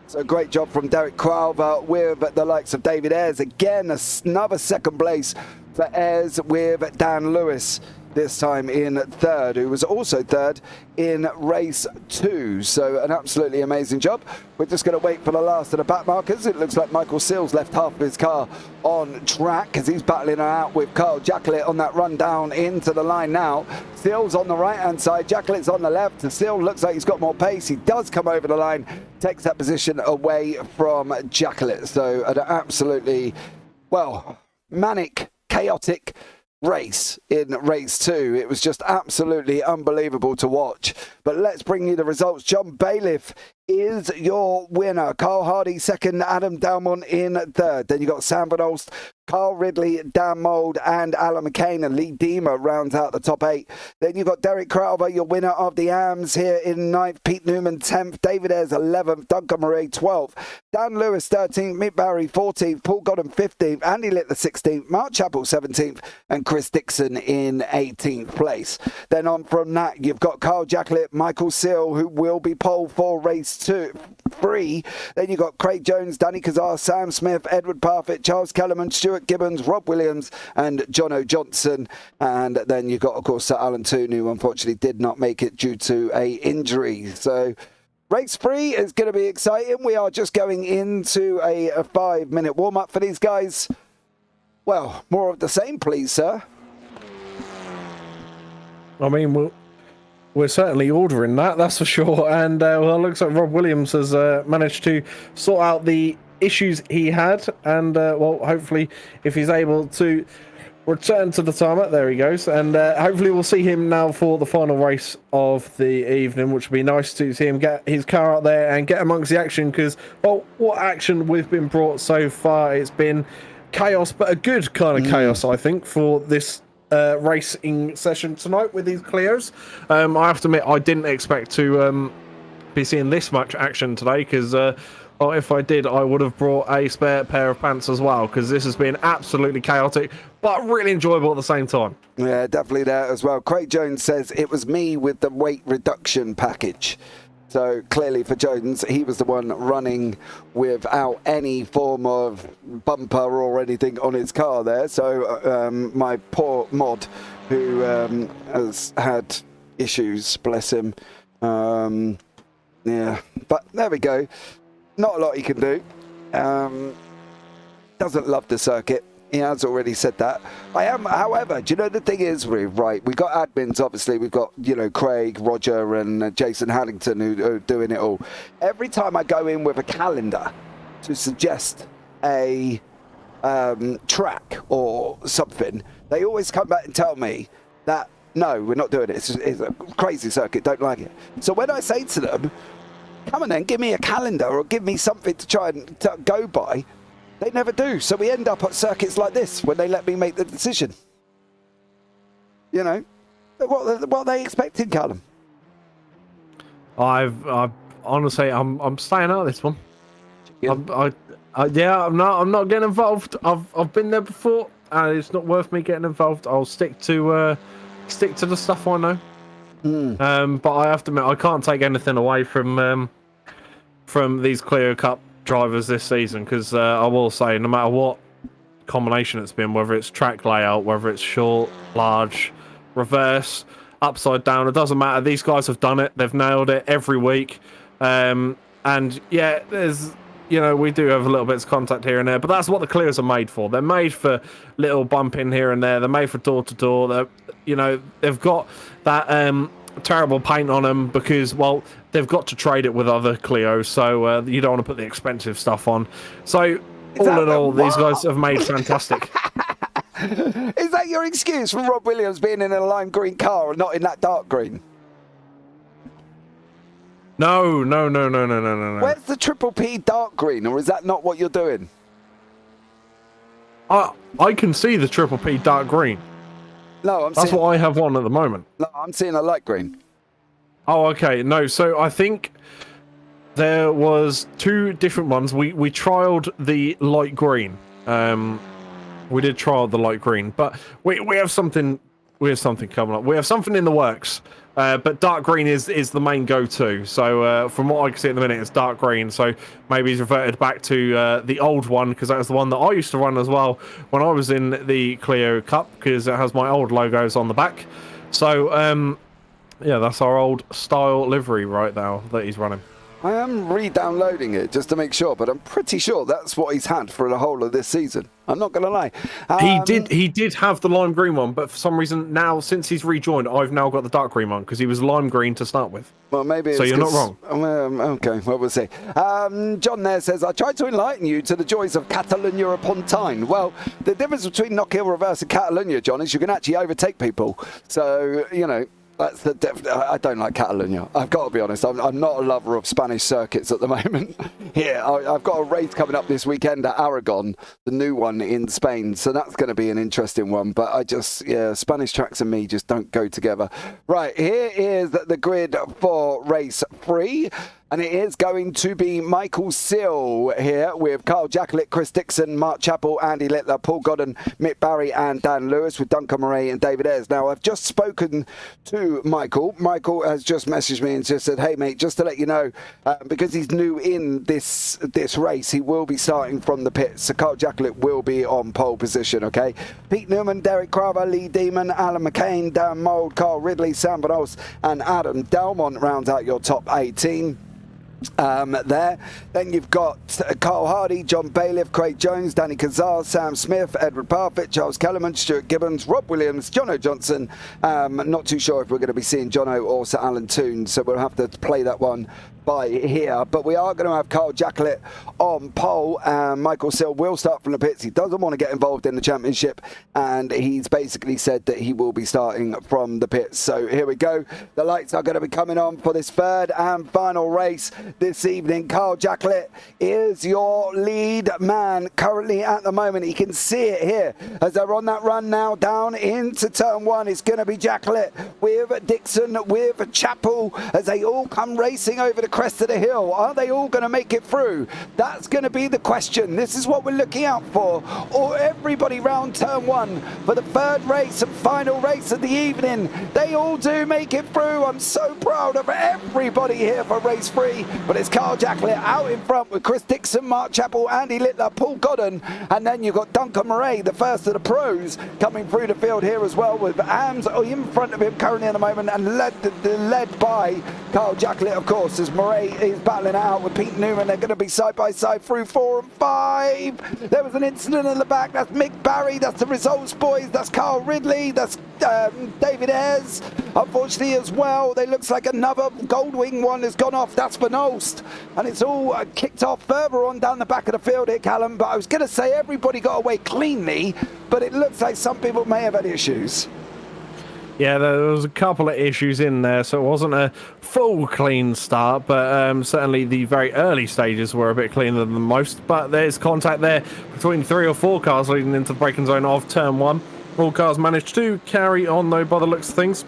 S4: So great job from Derek Crowther with the likes of David Ayres. Again, another second place for Ayres with Dan Lewis, this time in 3rd, who was also 3rd in race 2. So an absolutely amazing job. We're just going to wait for the last of the back markers. It looks like Michael Seals left half of his car on track as he's battling out with Carl Jacquelet on that run down into the line now. Seals on the right-hand side, Jacquelet's on the left. Seals looks like he's got more pace. He does come over the line, takes that position away from Jacquelet. So an absolutely, well, manic, chaotic race in race 2. It was just absolutely unbelievable to watch. But let's bring you the results. John Bailiff is your winner. Carl Hardy second, Adam Dalmont in third. Then you got Sam Van Olst, Carl Ridley, Dan Mould, and Alan McCain, and Lee Deemer rounds out the top 8. Then you've got Derek Crowther, your winner of the AMS here in 9th, Pete Newman 10th, David Ayres 11th, Duncan Murray 12th, Dan Lewis 13th, Mick Barry 14th, Paul Godden 15th, Andy Littler 16th, Mark Chappell 17th, and Chris Dixon in 18th place. Then on from that, you've got Carl Jacklett, Michael Seal, who will be pole for race 3. Then you've got Craig Jones, Danny Kazar, Sam Smith, Edward Parfitt, Charles Kellerman, Stuart Gibbons, Rob Williams, and Jono Johnson. And then you've got, of course, Sir Alan Toon, who unfortunately did not make it due to a injury. So race 3 is going to be exciting. We are just going into a 5-minute warm-up for these guys. Well, more of the same, please, sir.
S5: I mean, we're certainly ordering that, that's for sure. And well, it looks like Rob Williams has managed to sort out the issues he had, and well, hopefully if he's able to return to the tarmac, there he goes, and hopefully we'll see him now for the final race of the evening, which would be nice to see him get his car out there and get amongst the action, because, well, what action we've been brought so far, it's been chaos, but a good kind of chaos, I think, for this racing session tonight with these Clios. I have to admit, I didn't expect to be seeing this much action today, because or if I did, I would have brought a spare pair of pants as well, because this has been absolutely chaotic, but really enjoyable at the same time.
S4: Yeah, definitely there as well. Craig Jones says, it was me with the weight reduction package. So clearly for Jones, he was the one running without any form of bumper or anything on his car there. So my poor mod, who has had issues, bless him. Yeah, but there we go. Not a lot he can do. Doesn't love the circuit. He has already said that. I am, however, do you know the thing is, right, we've got admins, obviously. We've got, you know, Craig, Roger, and Jason Haddington who are doing it all. Every time I go in with a calendar to suggest a track or something, they always come back and tell me that, no, we're not doing it. It's a crazy circuit, don't like it. So when I say to them, come on then, give me a calendar or give me something to try and go by, they never do. So we end up at circuits like this when they let me make the decision. You know, what are they expecting, Callum?
S5: I honestly, I'm staying out of this one. Yeah, I'm not getting involved. I've been there before, and it's not worth me getting involved. I'll stick to the stuff I know. But I have to admit, I can't take anything away from these Clio Cup drivers this season, because I will say, no matter what combination it's been, whether it's track layout, whether it's short, large, reverse, upside down, it doesn't matter. These guys have done it. They've nailed it every week. And yeah, there's, you know, we do have a little bit of contact here and there, but that's what the Clios are made for. They're made for little bumping here and there. They're made for door to door. They're, you know, they've got that terrible paint on them because, well, they've got to trade it with other Clios, so you don't want to put the expensive stuff on. So all in all, these guys have made fantastic.
S4: Is that your excuse for Rob Williams being in a lime green car and not in that dark green?
S5: No.
S4: Where's the Triple P dark green, or is that not what you're doing?
S5: I can see the Triple P dark green.
S4: No,
S5: that's what I have on at the moment.
S4: No, I'm seeing a light green.
S5: Oh, okay. No, so I think there was 2 different ones. We trialed the light green. We did trial the light green, but we have something coming up. We have something in the works. But dark green is the main go-to. So from what I can see at the minute, it's dark green. So maybe he's reverted back to the old one, because that was the one that I used to run as well when I was in the Clio Cup, because it has my old logos on the back. So yeah, that's our old style livery right now that he's running.
S4: I am re-downloading it just to make sure, but I'm pretty sure that's what he's had for the whole of this season. I'm not going to lie.
S5: He did have the lime green one, but for some reason now, since he's rejoined, I've now got the dark green one, because he was lime green to start with.
S4: Well, maybe it's
S5: so you're not wrong.
S4: Okay, well, we'll see. John there says, I tried to enlighten you to the joys of Catalunya upon Tyne. Well, the difference between Knockhill Reverse and Catalunya, John, is you can actually overtake people. So, you know, That's the I don't like Catalonia. I've got to be honest. I'm not a lover of Spanish circuits at the moment. Yeah, I've got a race coming up this weekend at Aragon, the new one in Spain. So that's going to be an interesting one. But Spanish tracks and me just don't go together. Right, here is the grid for race 3. And it is going to be Michael Sill here with Carl Jacklett, Chris Dixon, Mark Chappell, Andy Littler, Paul Godden, Mick Barry and Dan Lewis with Duncan Murray and David Ayres. Now, I've just spoken to Michael. Michael has just messaged me and just said, hey, mate, just to let you know, because he's new in this race, he will be starting from the pits. So Carl Jacklett will be on pole position, okay? Pete Newman, Derek Craver, Lee Demon, Alan McCain, Dan Mould, Carl Ridley, Sam Van Ols and Adam Delmont rounds out your top 18. There. Then you've got Carl Hardy, John Bailiff, Craig Jones, Danny Kazar, Sam Smith, Edward Parfitt, Charles Kellerman, Stuart Gibbons, Rob Williams, Jono Johnson. Not too sure if we're going to be seeing Jono or Sir Alan Toon, so we'll have to play that one by here. But we are going to have Carl Jacklett on pole. Michael Sill will start from the pits. He doesn't want to get involved in the championship, and he's basically said that he will be starting from the pits. So here we go. The lights are going to be coming on for this third and final race this evening. Carl Jacklett is your lead man currently at the moment. You can see it here as they're on that run now down into turn 1. It's going to be Jacklett with Dixon, with Chappell as they all come racing over the crest of the hill. Are they all going to make it through? That's going to be the question. This is what we're looking out for. Or everybody round turn 1 for the third race and final race of the evening. They all do make it through. I'm so proud of everybody here for race 3. But it's Carl Jacklett out in front with Chris Dixon, Mark Chappell, Andy Littler, Paul Godden, and then you've got Duncan Murray, the first of the pros, coming through the field here as well, with Ams in front of him currently at the moment, and led by Carl Jacklett, of course, as Murray is battling it out with Pete Newman. They're going to be side by side through 4 and 5. There was an incident in the back. That's Mick Barry. That's the results boys. That's Carl Ridley. That's David Ayres, unfortunately, as well. They looks like another Goldwing one has gone off. That's Van Olst, and it's all kicked off further on down the back of the field here, Callum. But I was going to say everybody got away cleanly, but it looks like some people may have had issues.
S5: Yeah, there was a couple of issues in there, so it wasn't a full clean start, but certainly the very early stages were a bit cleaner than most. But there's contact there between 3 or 4 cars leading into the braking zone of turn 1. All cars managed to carry on, though, by the looks of things.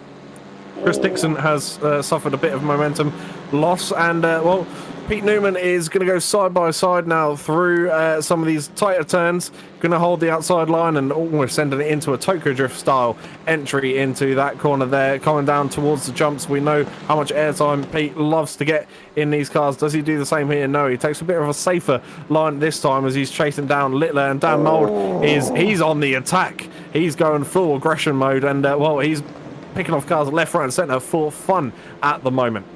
S5: Chris Dixon has suffered a bit of momentum loss, and, well, Pete Newman is going to go side by side now through some of these tighter turns, going to hold the outside line and almost sending it into a Tokyo Drift style entry into that corner there, coming down towards the jumps. We know how much airtime Pete loves to get in these cars. Does he do the same here? No, he takes a bit of a safer line this time as he's chasing down Littler, and Dan Mould he's on the attack. He's going full aggression mode, and well, he's picking off cars left, right and centre for fun at the moment.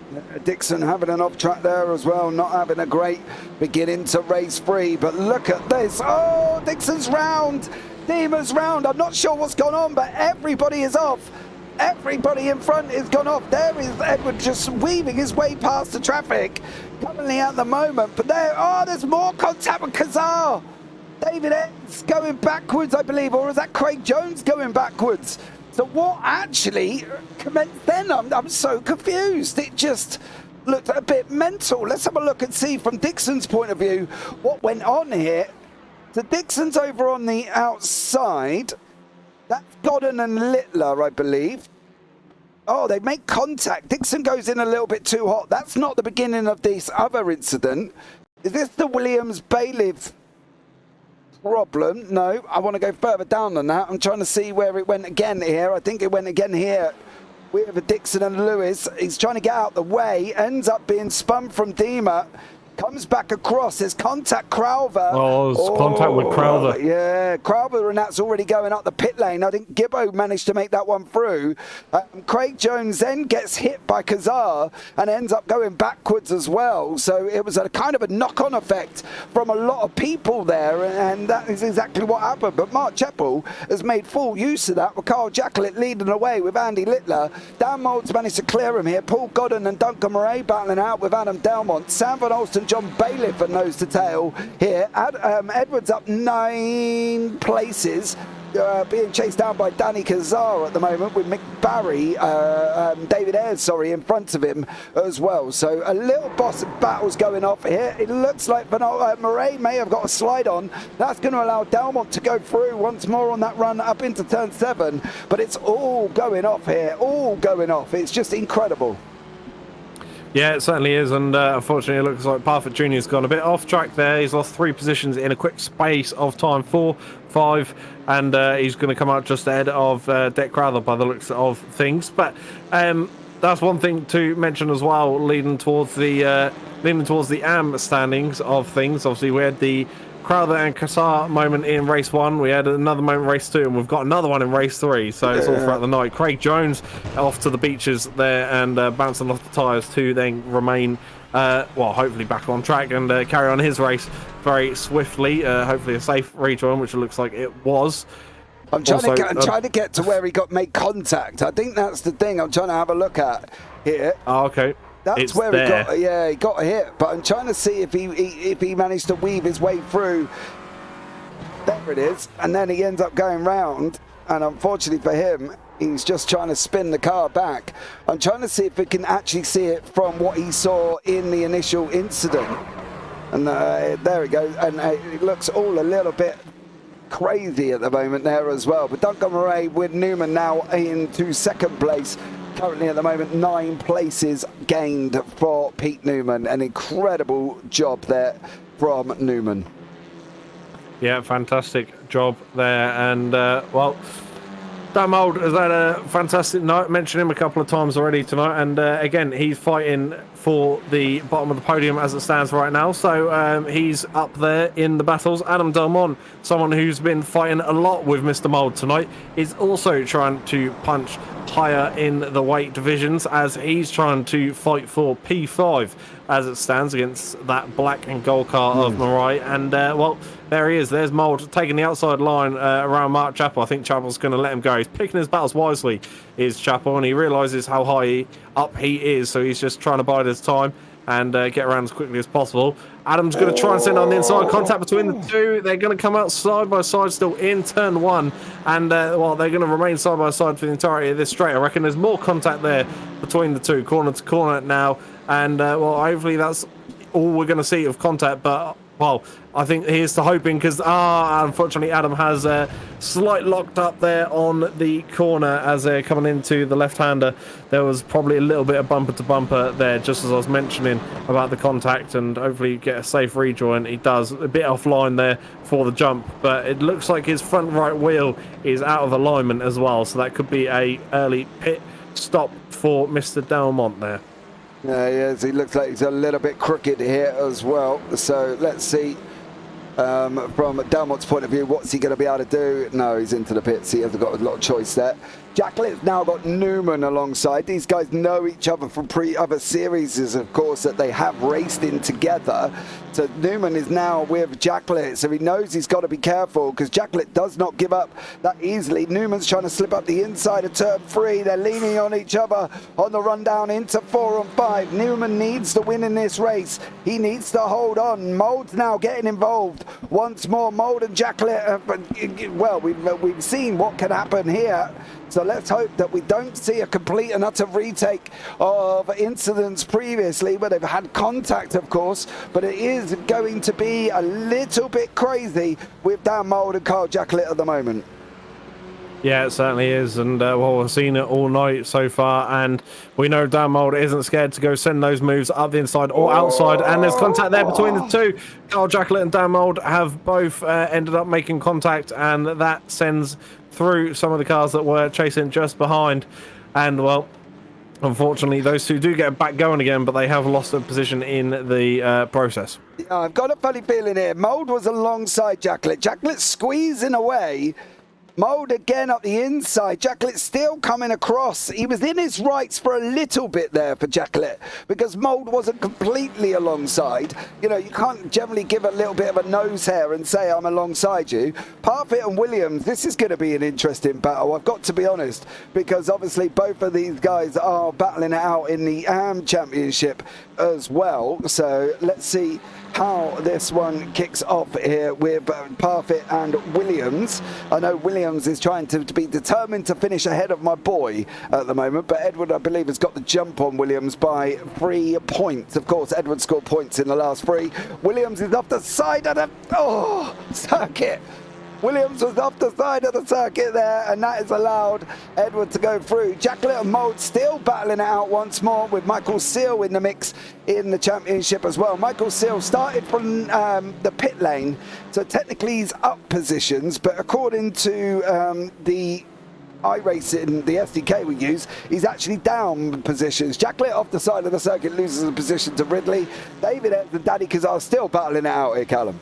S4: Dixon having an off track there as well, not having a great beginning to race 3, but look at this. Oh, Dixon's round, Deemer's round. I'm not sure what's gone on, but everybody is off. Everybody in front is gone off. There is Edward just weaving his way past the traffic currently at the moment, but there's more contact with Kazar. David Ayres going backwards, I believe, or is that Craig Jones going backwards? So what actually commenced then? I'm so confused. It just looked a bit mental. Let's have a look and see from Dixon's point of view what went on here. So Dixon's over on the outside. That's Godden and Littler, I believe. Oh, they make contact. Dixon goes in a little bit too hot. That's not the beginning of this other incident. Is this the Williams Bailiff problem? No, I want to go further down than that. I'm trying to see where it went again here. I think it went again here with Dixon and Lewis. He's trying to get out the way, ends up being spun from Deemer, comes back across. There's contact Crowther.
S5: Oh, it's contact with Crowther.
S4: Yeah, Crowther, and that's already going up the pit lane. I think Gibbo managed to make that one through. Craig Jones then gets hit by Kazar and ends up going backwards as well. So it was a kind of a knock-on effect from a lot of people there, and that is exactly what happened. But Mark Chappell has made full use of that, with Carl Jacklett leading away with Andy Littler. Dan Mould's managed to clear him here. Paul Godden and Duncan Murray battling out with Adam Delmont. Sam Van Olst and John Bailiff are nose to tail here. Edwards up 9 places. being chased down by Danny Kazar at the moment with David Ayres, in front of him as well. So a little boss battles going off here. It looks like Murray may have got a slide on. That's going to allow Delmont to go through once more on that run up into turn 7. But it's all going off here, all going off. It's just incredible.
S5: Yeah, it certainly is, and unfortunately it looks like Parfitt Jr.'s gone a bit off track there. He's lost 3 positions in a quick space of time, 4, 5, and he's going to come out just ahead of Deck Crowther by the looks of things. But that's one thing to mention as well, leading towards the AM standings of things. Obviously, we had the Crowther and Kassar moment in race 1. We had another moment in race 2, and we've got another one in race 3. So it's all throughout the night. Craig Jones off to the beaches there and bouncing off the tyres to then remain, hopefully back on track and carry on his race very swiftly. Hopefully a safe rejoin, which it looks like it was.
S4: I'm trying to get to where he made contact. I think that's the thing I'm trying to have a look at here.
S5: Oh, okay.
S4: That's
S5: it's
S4: where
S5: there.
S4: he got a hit, but I'm trying to see if he managed to weave his way through. There it is, and then he ends up going round, and unfortunately for him, he's just trying to spin the car back. I'm trying to see if we can actually see it from what he saw in the initial incident. And there we go, and it looks all a little bit crazy at the moment there as well. But Duncan Murray with Newman now into second place. Currently at the moment 9 places gained for Pete Newman. An incredible job there from Newman.
S5: Yeah, fantastic job there. And Dan Mould has had a fantastic night. Mentioned him a couple of times already tonight, and again he's fighting for the bottom of the podium as it stands right now. So he's up there in the battles. Adam Delmont, someone who's been fighting a lot with Mr. Mould tonight, is also trying to punch higher in the weight divisions as he's trying to fight for P5 as it stands against that black and gold car of Murray. And there he is. There's Mould taking the outside line around Mark Chappell. I think Chappell's going to let him go. He's picking his battles wisely, is Chappell, and he realises how high up he is, so he's just trying to bide his time and get around as quickly as possible. Adam's going to try and send on the inside contact between the two. They're going to come out side by side still in turn 1, and they're going to remain side by side for the entirety of this straight. I reckon there's more contact there between the two, corner to corner now, and hopefully that's all we're going to see of contact. But I think here's to hoping, because unfortunately Adam has slight locked up there on the corner as they're coming into the left-hander. There was probably a little bit of bumper to bumper there, just as I was mentioning about the contact, and hopefully get a safe rejoin. He does a bit offline there for the jump, but it looks like his front right wheel is out of alignment as well, so that could be a early pit stop for Mr. Delmont there.
S4: Yeah, he is. He looks like he's a little bit crooked here as well. So let's see from Delmont's point of view, what's he going to be able to do? No, he's into the pits. He hasn't got a lot of choice there. Jacquelette's now got Newman alongside. These guys know each other from other series, of course, that they have raced in together. So Newman is now with Jacquelette, so he knows he's got to be careful, because Jacquelette does not give up that easily. Newman's trying to slip up the inside of turn 3. They're leaning on each other on the run down into 4 and 5. Newman needs to win in this race. He needs to hold on. Mould's now getting involved once more. Mould and Jacquelette, we've seen what can happen here. So let's hope that we don't see a complete and utter retake of incidents previously, where they've had contact, of course, but it is going to be a little bit crazy with Dan Mould and Carl Jacquelette at the moment.
S5: Yeah, it certainly is, and we've seen it all night so far, and we know Dan Mould isn't scared to go send those moves up the inside or outside, and there's contact there between the two. Carl Jacquelette and Dan Mould have both ended up making contact, and that sends through some of the cars that were chasing just behind, and unfortunately those two do get back going again, but they have lost a position in the process.
S4: Yeah, I've got a funny feeling here. Mould was alongside Jacquelette. Jacquelette squeezing away. Mould again up the inside. Jacquelette still coming across. He was in his rights for a little bit there for Jacquelette, because Mould wasn't completely alongside. You know, you can't generally give a little bit of a nose hair and say I'm alongside you. Parfitt and Williams, this is going to be an interesting battle, I've got to be honest, because obviously both of these guys are battling it out in the AM Championship as well. So let's see how this one kicks off here with Parfitt and Williams. I know Williams is trying to be determined to finish ahead of my boy at the moment, but Edward, I believe, has got the jump on Williams by 3 points. Of course, Edward scored points in the last 3. Williams is off the side of the circuit. Williams was off the side of the circuit there, and that has allowed Edward to go through. Jack Little Mold still battling it out once more with Michael Seal in the mix in the championship as well. Michael Seal started from the pit lane, so technically he's up positions, but according to the iRacing, the SDK we use, he's actually down positions. Jack Little off the side of the circuit loses a position to Ridley. David Ayres and Daddy Kazar still battling it out here, Callum.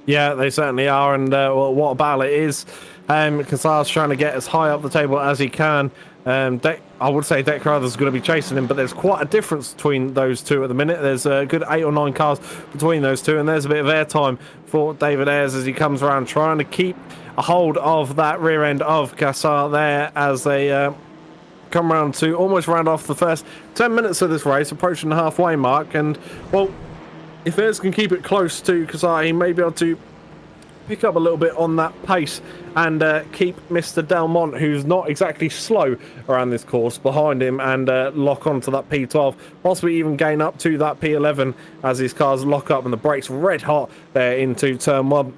S5: Yeah, they certainly are, and well, what a battle it is. Kazar's trying to get as high up the table as he can. I would say Deck Carruthers going to be chasing him, but there's quite a difference between those two at the minute. There's a good 8 or 9 cars between those two, and there's a bit of airtime for David Ayres as he comes around trying to keep a hold of that rear end of Kazar there as they come around to almost round off the first 10 minutes of this race, approaching the halfway mark. And, well, if Ayres can keep it close to Kazar, he may be able to pick up a little bit on that pace and keep Mr. Delmont, who's not exactly slow around this course, behind him and lock onto that P12, possibly even gain up to that P11 as these cars lock up and the brakes red hot there into turn 1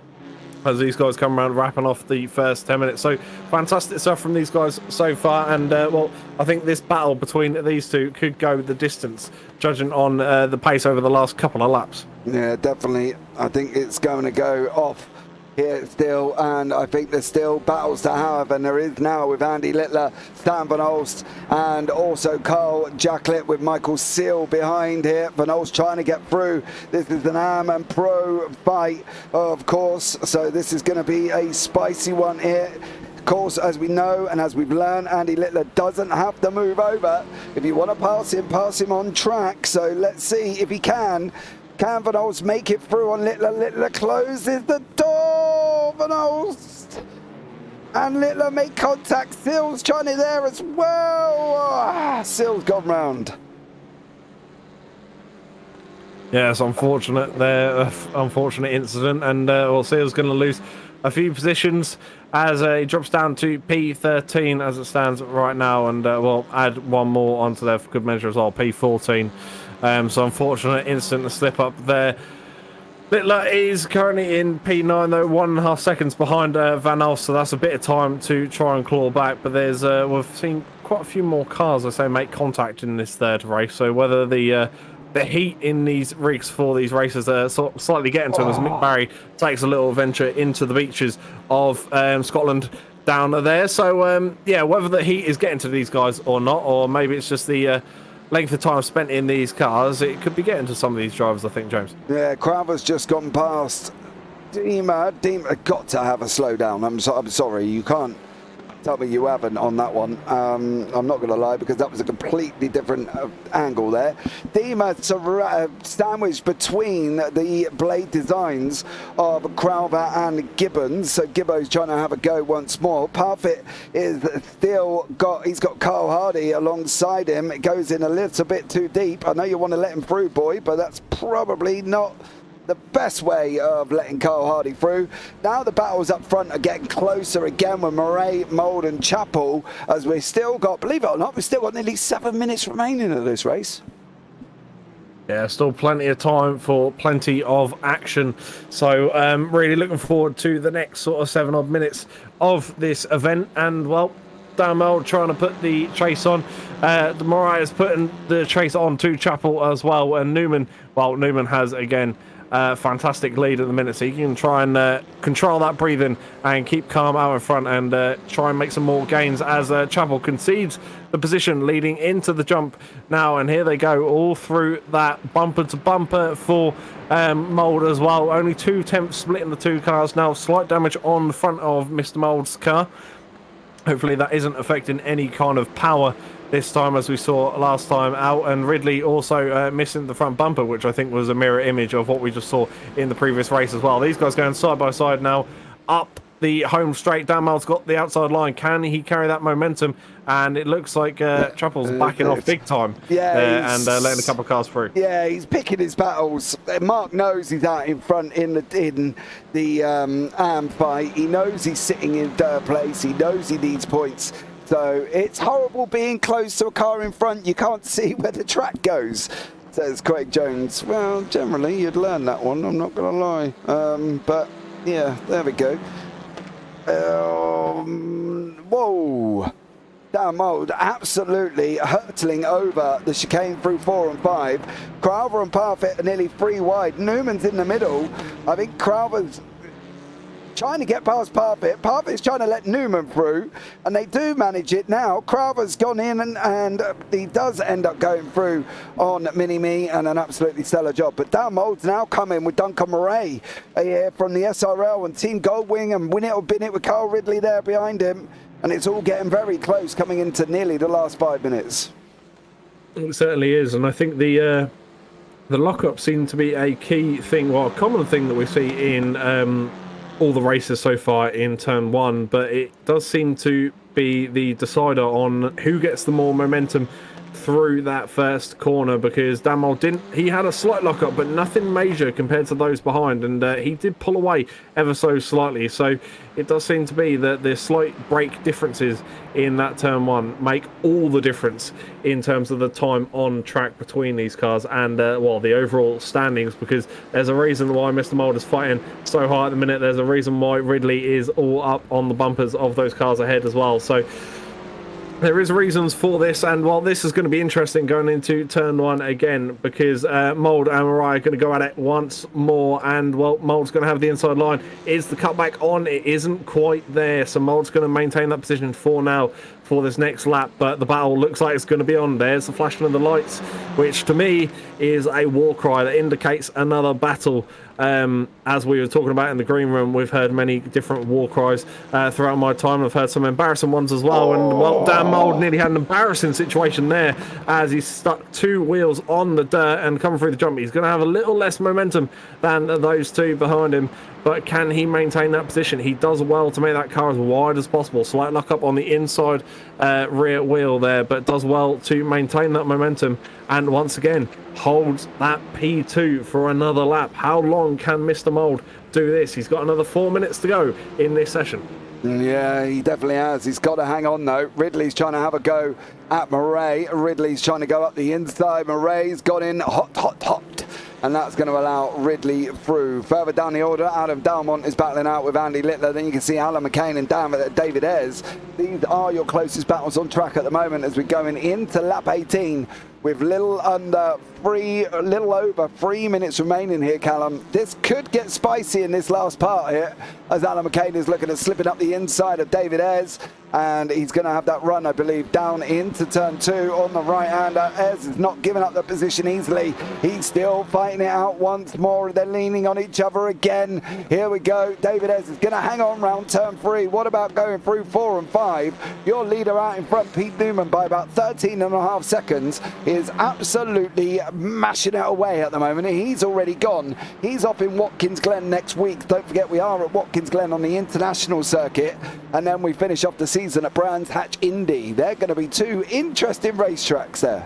S5: as these guys come around wrapping off the first 10 minutes. So fantastic stuff from these guys so far, and well, I think this battle between these two could go the distance, judging on the pace over the last couple of laps.
S4: Yeah, definitely. I think it's going to go off here still, and I think there's still battles to have, and there is now with Andy Littler, Stan Van Olst, and also Carl Jacklet with Michael Seal behind here. Van Olst trying to get through. This is an Am and Pro fight, of course, so this is going to be a spicy one here. Of course, as we know and as we've learned, Andy Littler doesn't have to move over. If you want to pass him on track, so let's see if he can. Can Van Olst make it through on Littler? Littler closes the door. Van Olst and Littler make contact. Seal's trying it there as well. Seal's gone round.
S5: Yes, unfortunate there, unfortunate incident, and well, Seal's going to lose a few positions as he drops down to P13 as it stands right now, and we'll add one more onto there for good measure as well, P14. So unfortunate incident to slip up there. Littler is currently in P9 though, 1.5 seconds behind Van Olst, so that's a bit of time to try and claw back. But there's we've seen quite a few more cars, I say, make contact in this third race. So whether the heat in these rigs for these races slightly getting to them as Mick Barry takes a little venture into the beaches of Scotland down there. So yeah, whether the heat is getting to these guys or not, or maybe it's just the length of time spent in these cars, it could be getting to some of these drivers, I think, James. Yeah,
S4: Crowther's just gone past Dima. Dima got to have a slowdown. I'm sorry, you can't tell me you haven't on that one. I'm not going to lie, because that was a completely different angle there. Dima sandwiched between the blade designs of Crowther and Gibbons, so Gibbo's trying to have a go once more. Parfitt is still he's got Carl Hardy alongside him. It goes in a little bit too deep. I know you want to let him through, boy, but that's probably not the best way of letting Carl Hardy through. Now the battles up front are getting closer again with Murray, Mould and Chappell, as we've still got, believe it or not, we've still got nearly 7 minutes remaining of this race.
S5: Yeah, still plenty of time for plenty of action. So really looking forward to the next sort of 7 odd minutes of this event. And well, Dan Mould trying to put the chase on. Murray is putting the chase on to Chappell as well. And Newman has again fantastic lead at the minute, so you can try and control that breathing and keep calm out in front and try and make some more gains as Chappell concedes the position leading into the jump now. And here they go all through that bumper to bumper for Mould as well. Only 2/10 splitting the two cars now. Slight damage on the front of Mr. Mould's car. Hopefully that isn't affecting any kind of power this time, as we saw last time out. And Ridley also missing the front bumper, which I think was a mirror image of what we just saw in the previous race as well. These guys going side by side now up the home straight. Damal's got the outside line. Can he carry that momentum? And it looks like Trupple's backing off big time.
S4: Yeah,
S5: and letting a couple of cars through.
S4: Yeah, he's picking his battles. Mark knows he's out in front in the AM fight. He knows he's sitting in third place. He knows he needs points. So it's horrible being close to a car in front. You can't see where the track goes, says Craig Jones. Well, generally, you'd learn that one, I'm not going to lie. But, yeah, there we go. Whoa. Damn old, absolutely hurtling over the chicane through 4 and 5. Crowther and Parfitt are nearly 3 wide. Newman's in the middle. I think Crowther's trying to get past Parfitt. Parfitt's trying to let Newman through, and they do manage it now. Crowther's gone in, and he does end up going through on Mini-Me, and an absolutely stellar job. But Dan Mold's now coming with Duncan Murray here from the SRL and Team Goldwing, and Win It or Bin It with Carl Ridley there behind him. And it's all getting very close, coming into nearly the last 5 minutes.
S5: It certainly is, and I think the lockup seemed to be a key thing, well, a common thing that we see in all the races so far in turn 1, but it does seem to be the decider on who gets the more momentum through that first corner, because Damol he had a slight lockup, but nothing major compared to those behind, and he did pull away ever so slightly. So it does seem to be that the slight brake differences in that turn 1 make all the difference in terms of the time on track between these cars and well, the overall standings, because there's a reason why Mr. Mould is fighting so high at the minute. There's a reason why Ridley is all up on the bumpers of those cars ahead as well. So there is reasons for this, and while this is going to be interesting going into turn 1 again, because Mould and Mariah are going to go at it once more, and well, Mould's going to have the inside line. Is the cutback on? It isn't quite there, so Mould's going to maintain that position for now for this next lap, but the battle looks like it's going to be on. There's the flashing of the lights, which to me is a war cry that indicates another battle. As we were talking about in the green room, we've heard many different war cries throughout my time. I've heard some embarrassing ones as well. And well, Dan Mould nearly had an embarrassing situation there as he stuck 2 wheels on the dirt and coming through the jump. He's going to have a little less momentum than those 2 behind him. But can he maintain that position? He does well to make that car as wide as possible. Slight lock up on the inside rear wheel there, but does well to maintain that momentum. And once again, holds that P2 for another lap. How long can Mr. Mould do this? He's got another 4 minutes to go in this session.
S4: Yeah, he definitely has. He's got to hang on, though. Ridley's trying to have a go at Murray. Ridley's trying to go up the inside. Murray's got in hot. And that's going to allow Ridley through. Further down the order, Adam Dalmont is battling out with Andy Littler. Then you can see Alan McCain and David Ayres. These are your closest battles on track at the moment as we're going into lap 18 with little over 3 minutes remaining here, Callum. This could get spicy in this last part here as Alan McCain is looking at slipping up the inside of David Ayres. And he's going to have that run, I believe, down into turn 2 on the right-hander. Ayres is not giving up the position easily. He's still fighting it out once more. They're leaning on each other again. Here we go. David Ayres is going to hang on round turn 3. What about going through 4 and 5? Your leader out in front, Pete Newman, by about 13.5 seconds, is absolutely mashing it away at the moment. He's already gone. He's off in Watkins Glen next week. Don't forget, we are at Watkins Glen on the international circuit. And then we finish off the season at Brands Hatch Indy. They're going to be 2 interesting racetracks there.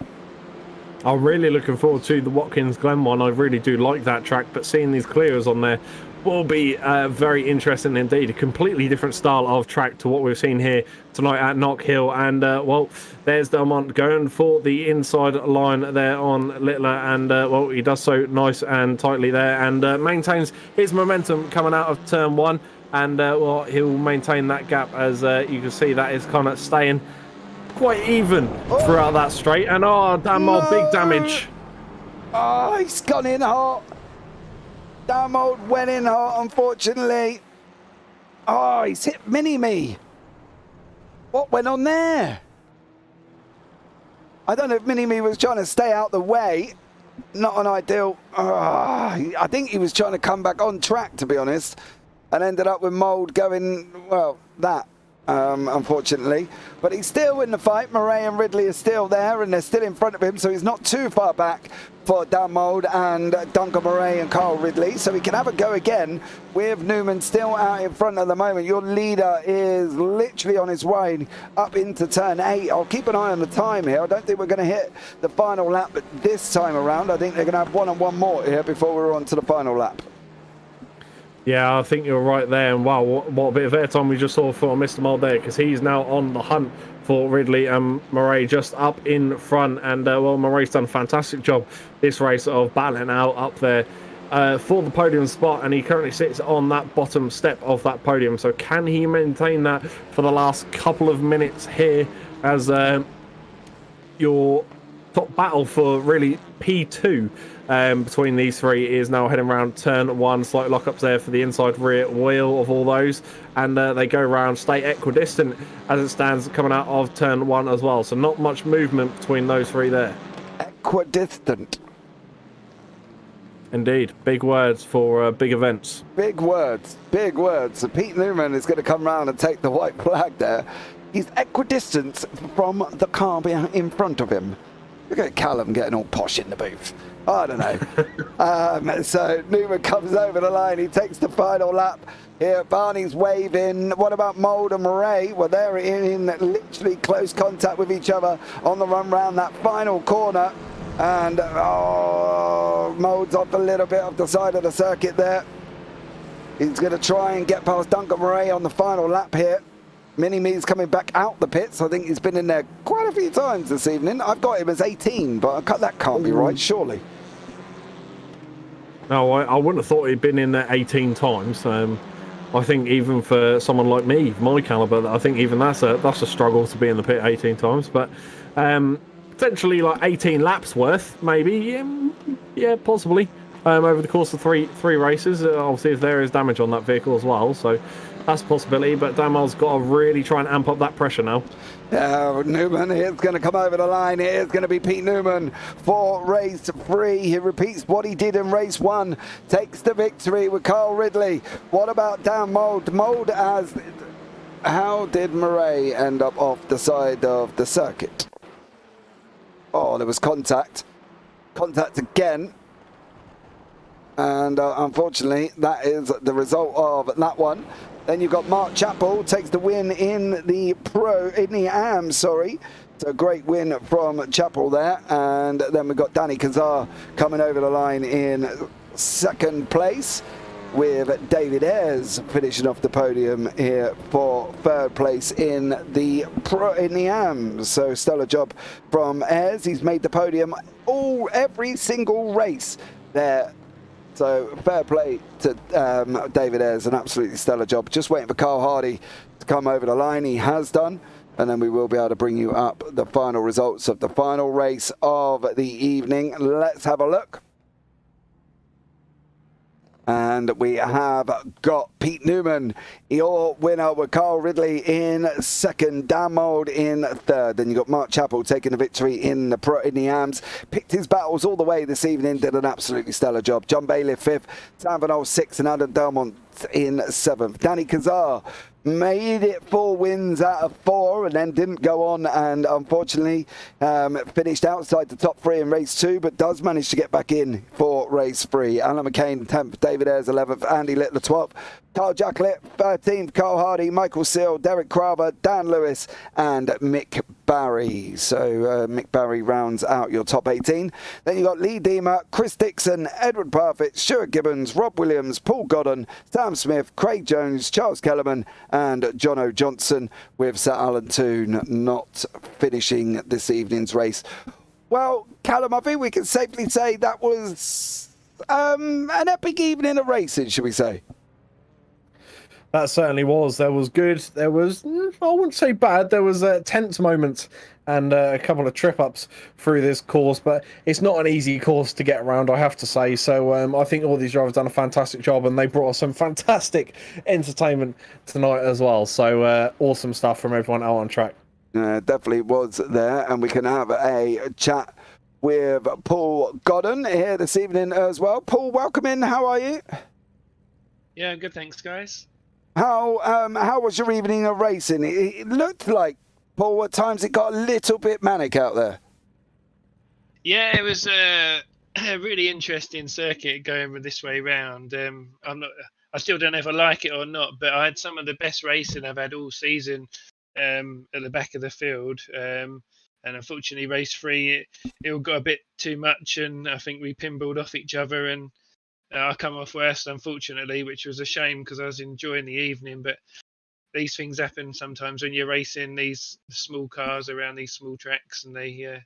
S5: I'm really looking forward to the Watkins Glen one. I really do like that track, but seeing these Clios on there will be very interesting indeed. A completely different style of track to what we've seen here tonight at Knockhill. And well, there's Delmont going for the inside line there on Littler, and well, he does so nice and tightly there, and maintains his momentum coming out of turn 1. And well, he'll maintain that gap, as you can see that is kind of staying quite even throughout that straight. And damn, big damage.
S4: Oh, he's gone in hot. Damn, went in hot, unfortunately. Oh, he's hit Mini-Me. What went on there? I don't know if Mini-Me was trying to stay out the way. Not an ideal. I think he was trying to come back on track, to be honest. And ended up with Mould going, well, that. unfortunately. But he's still in the fight. Murray and Ridley are still there, and they're still in front of him, so he's not too far back for Dan Mould and Duncan Murray and Carl Ridley. So he can have a go again with Newman still out in front at the moment. Your leader is literally on his way up into turn 8. I'll keep an eye on the time here. I don't think we're going to hit the final lap this time around. I think they're going to have one more here before we're on to the final lap.
S5: Yeah, I think you're right there. And wow, what a bit of airtime we just saw for Mr. Mould there, because he's now on the hunt for Ridley and Murray just up in front. And well, Murray's done a fantastic job this race of battling out up there for the podium spot, and he currently sits on that bottom step of that podium. So can he maintain that for the last couple of minutes here as your top battle for really P2 between these three is now heading around turn 1. Slight lockups there for the inside rear wheel of all those, and they go around, stay equidistant as it stands coming out of turn 1 as well. So not much movement between those three there.
S4: Equidistant.
S5: Indeed, big words for big events.
S4: Big words, big words. So Pete Newman is going to come round and take the white flag there. He's equidistant from the car in front of him. Look at Callum getting all posh in the booth. I don't know. So Newman comes over the line. He takes the final lap here. Barney's waving. What about Mould and Murray? Well, they're in literally close contact with each other on the run round that final corner. And Mould's off a little bit off the side of the circuit there. He's going to try and get past Duncan Murray on the final lap here. Mini-Me's coming back out the pits. I think he's been in there quite a few times this evening. I've got him as 18, but that can't be right, surely.
S5: No, I wouldn't have thought he'd been in there 18 times. I think even for someone like me, my caliber, I think even that's a struggle to be in the pit 18 times. But potentially like 18 laps worth, maybe. Yeah, possibly. Over the course of three races. Obviously, if there is damage on that vehicle as well, so that's a possibility. But Damel's got to really try and amp up that pressure now.
S4: Newman is going to come over the line. It is going to be Pete Newman for race 3. He repeats what he did in race 1. Takes the victory with Carl Ridley. What about Dan Mould? How did Murray end up off the side of the circuit? Oh, there was contact. Contact again. And unfortunately, that is the result of that one. Then you've got Mark Chappell takes the win in the AM, sorry. So a great win from Chappell there. And then we've got Danny Kazar coming over the line in second place, with David Ayres finishing off the podium here for third place in the AM. So stellar job from Ayres. He's made the podium every single race there. So fair play to David Ayres, an absolutely stellar job. Just waiting for Carl Hardy to come over the line. He has done. And then we will be able to bring you up the final results of the final race of the evening. Let's have a look. And we have got Pete Newman, your winner, with Carl Ridley in second, Dan Mould in third. Then you got Mark Chappell taking the victory in the AMs. Picked his battles all the way this evening, did an absolutely stellar job. John Bailey fifth, Sam Van Oel sixth, and Adam Delmont in seventh. Danny Kazar made it 4 wins out of 4 and then didn't go on, and unfortunately finished outside the top 3 in race 2, but does manage to get back in for race 3. Alan McCain 10th, David Ayres 11th, Andy Littler 12th, Carl Jacklett 13th, Carl Hardy, Michael Seal, Derek Crowber, Dan Lewis and Mick Barry. So Mick Barry rounds out your top 18. Then you got Lee Deemer, Chris Dixon, Edward Parfitt, Stuart Gibbons, Rob Williams, Paul Godden, Sam Smith, Craig Jones, Charles Kellerman and John O. Johnson, with Sir Alan Toon not finishing this evening's race. Well, Callum, I think we can safely say that was an epic evening of racing, should we say?
S5: That certainly was. There was good. There was, I wouldn't say bad. There was tense moments and a couple of trip-ups through this course, but it's not an easy course to get around, I have to say. So I think all these drivers done a fantastic job, and they brought us some fantastic entertainment tonight as well. So awesome stuff from everyone out on track.
S4: Definitely was there, and we can have a chat with Paul Godden here this evening as well. Paul, welcome in. How are you?
S6: Yeah, good. Thanks, guys.
S4: How was your evening of racing? It looked like, Paul, at times it got a little bit manic out there.
S6: Yeah, it was a really interesting circuit going this way round. I still don't know if I like it or not, but I had some of the best racing I've had all season at the back of the field. And unfortunately, race 3, it all got a bit too much, and I think we pinballed off each other, and I come off worst, unfortunately, which was a shame because I was enjoying the evening. But these things happen sometimes when you're racing these small cars around these small tracks, and they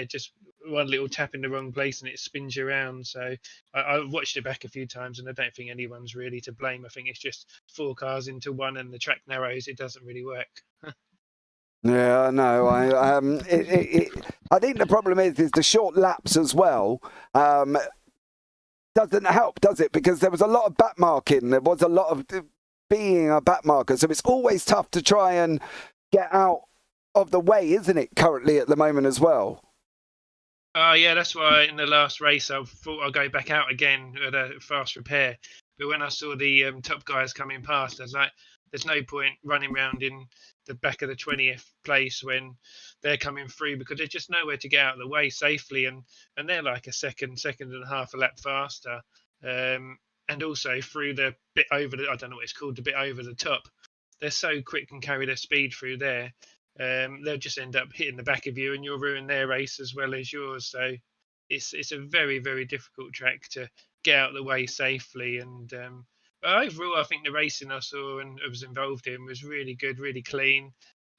S6: just one little tap in the wrong place and it spins you around. So I've watched it back a few times, and I don't think anyone's really to blame. I think it's just 4 cars into one, and the track narrows. It doesn't really work.
S4: Yeah, no, I think the problem is the short laps as well. Doesn't help, does it? Because there was a lot of back marking. There was a lot of being a back marker, so it's always tough to try and get out of the way, isn't it? Currently at the moment as well.
S6: Yeah, that's why in the last race I thought I'd go back out again at a fast repair. But when I saw the top guys coming past, I was like, there's no point running around in the back of the 20th place when they're coming through, because there's just nowhere to get out of the way safely. And they're like a second and a half a lap faster. And also through the bit over the, I don't know what it's called, the bit over the top. They're so quick and carry their speed through there. They'll just end up hitting the back of you, and you'll ruin their race as well as yours. So it's a very, very difficult track to get out of the way safely. And overall, I think the racing I saw and was involved in was really good, really clean.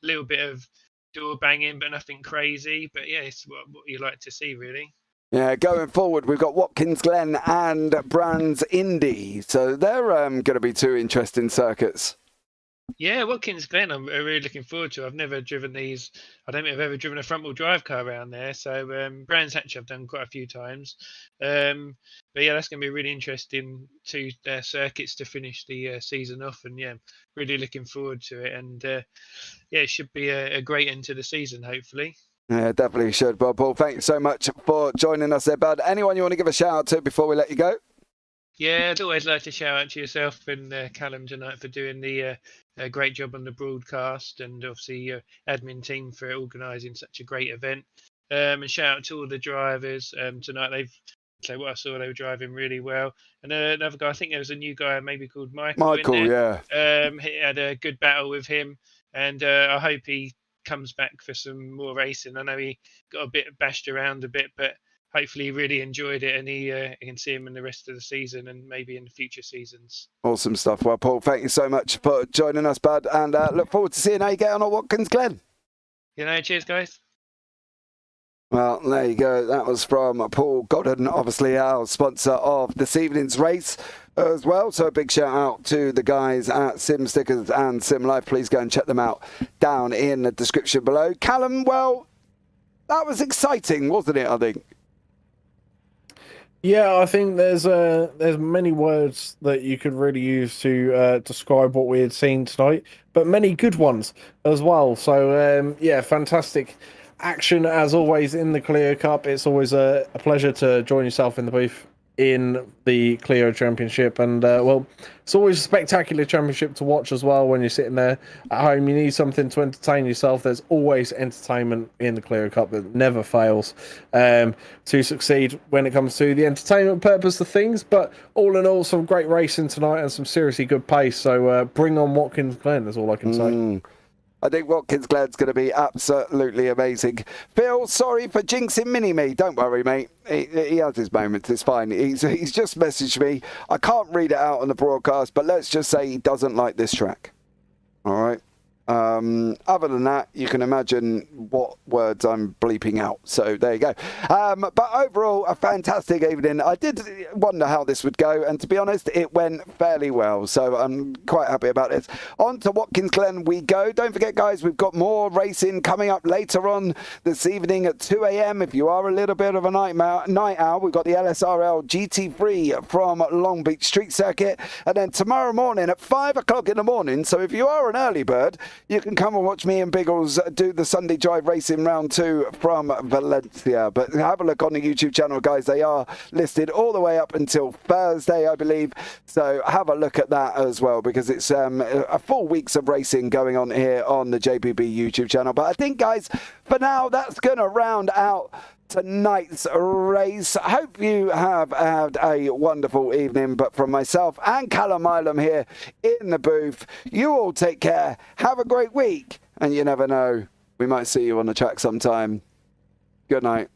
S6: A little bit of door banging, but nothing crazy. But yeah, it's what you like to see, really.
S4: Yeah, going forward, we've got Watkins Glen and Brands Indy. So they're going to be 2 interesting circuits.
S6: Yeah, Watkins Glen, I'm really looking forward to. I've never driven these. I don't think I've ever driven a front-wheel drive car around there. So Brands Hatch I've done quite a few times. But yeah, that's going to be really interesting 2 circuits to finish the season off. And yeah, really looking forward to it. And yeah, it should be a great end to the season, hopefully.
S4: Yeah, definitely should. Bob Paul, thank you so much for joining us there, bud. Anyone you want to give a shout out to before we let you go?
S6: Yeah, I'd always like to shout out to yourself and Callum tonight for doing the great job on the broadcast, and obviously your admin team for organising such a great event. And shout out to all the drivers tonight. What I saw, they were driving really well. And another guy, I think there was a new guy maybe called Michael.
S4: Michael, yeah.
S6: He had a good battle with him, and I hope he comes back for some more racing. I know he got a bit bashed around a bit, but hopefully he really enjoyed it, and he can see him in the rest of the season and maybe in the future seasons.
S4: Awesome stuff. Well, Paul, thank you so much for joining us, bud, and look forward to seeing how you get on at Watkins Glen.
S6: Cheers, guys.
S4: Well, there you go. That was from Paul Godden, obviously our sponsor of this evening's race as well. So a big shout out to the guys at Simstickers and SimLife. Please go and check them out down in the description below. Callum, well, that was exciting, wasn't it, I think?
S5: Yeah, I think there's many words that you could really use to describe what we had seen tonight, but many good ones as well. So, yeah, fantastic action as always in the Clio Cup. It's always a pleasure to join yourself in the booth in the Clio Championship, and well, it's always a spectacular championship to watch as well. When you're sitting there at home, you need something to entertain yourself. There's always entertainment in the Clio Cup that never fails to succeed when it comes to the entertainment purpose of things. But all in all, some great racing tonight and some seriously good pace. So bring on Watkins Glen is all I can say.
S4: I think Watkins Glen's going to be absolutely amazing. Phil, sorry for jinxing Mini-Me. Don't worry, mate. He has his moments. It's fine. He's just messaged me. I can't read it out on the broadcast, but let's just say he doesn't like this track. All right? Other than that, you can imagine what words I'm bleeping out. So there you go. But overall, a fantastic evening. I did wonder how this would go, and to be honest, it went fairly well. So I'm quite happy about this. On to Watkins Glen we go. Don't forget, guys, we've got more racing coming up later on this evening at 2 a.m. If you are a little bit of a night owl, we've got the LSRL GT3 from Long Beach Street Circuit. And then tomorrow morning at 5 o'clock in the morning, so if you are an early bird, you can come and watch me and Biggles do the Sunday Drive Racing Round 2 from Valencia. But have a look on the YouTube channel, guys. They are listed all the way up until Thursday, I believe. So have a look at that as well, because it's a full weeks of racing going on here on the JPB YouTube channel. But I think, guys, for now, that's going to round out tonight's race. I hope you have had a wonderful evening. But from myself and Callum Mileham here in the booth, you all take care. Have a great week. And you never know, we might see you on the track sometime. Good night.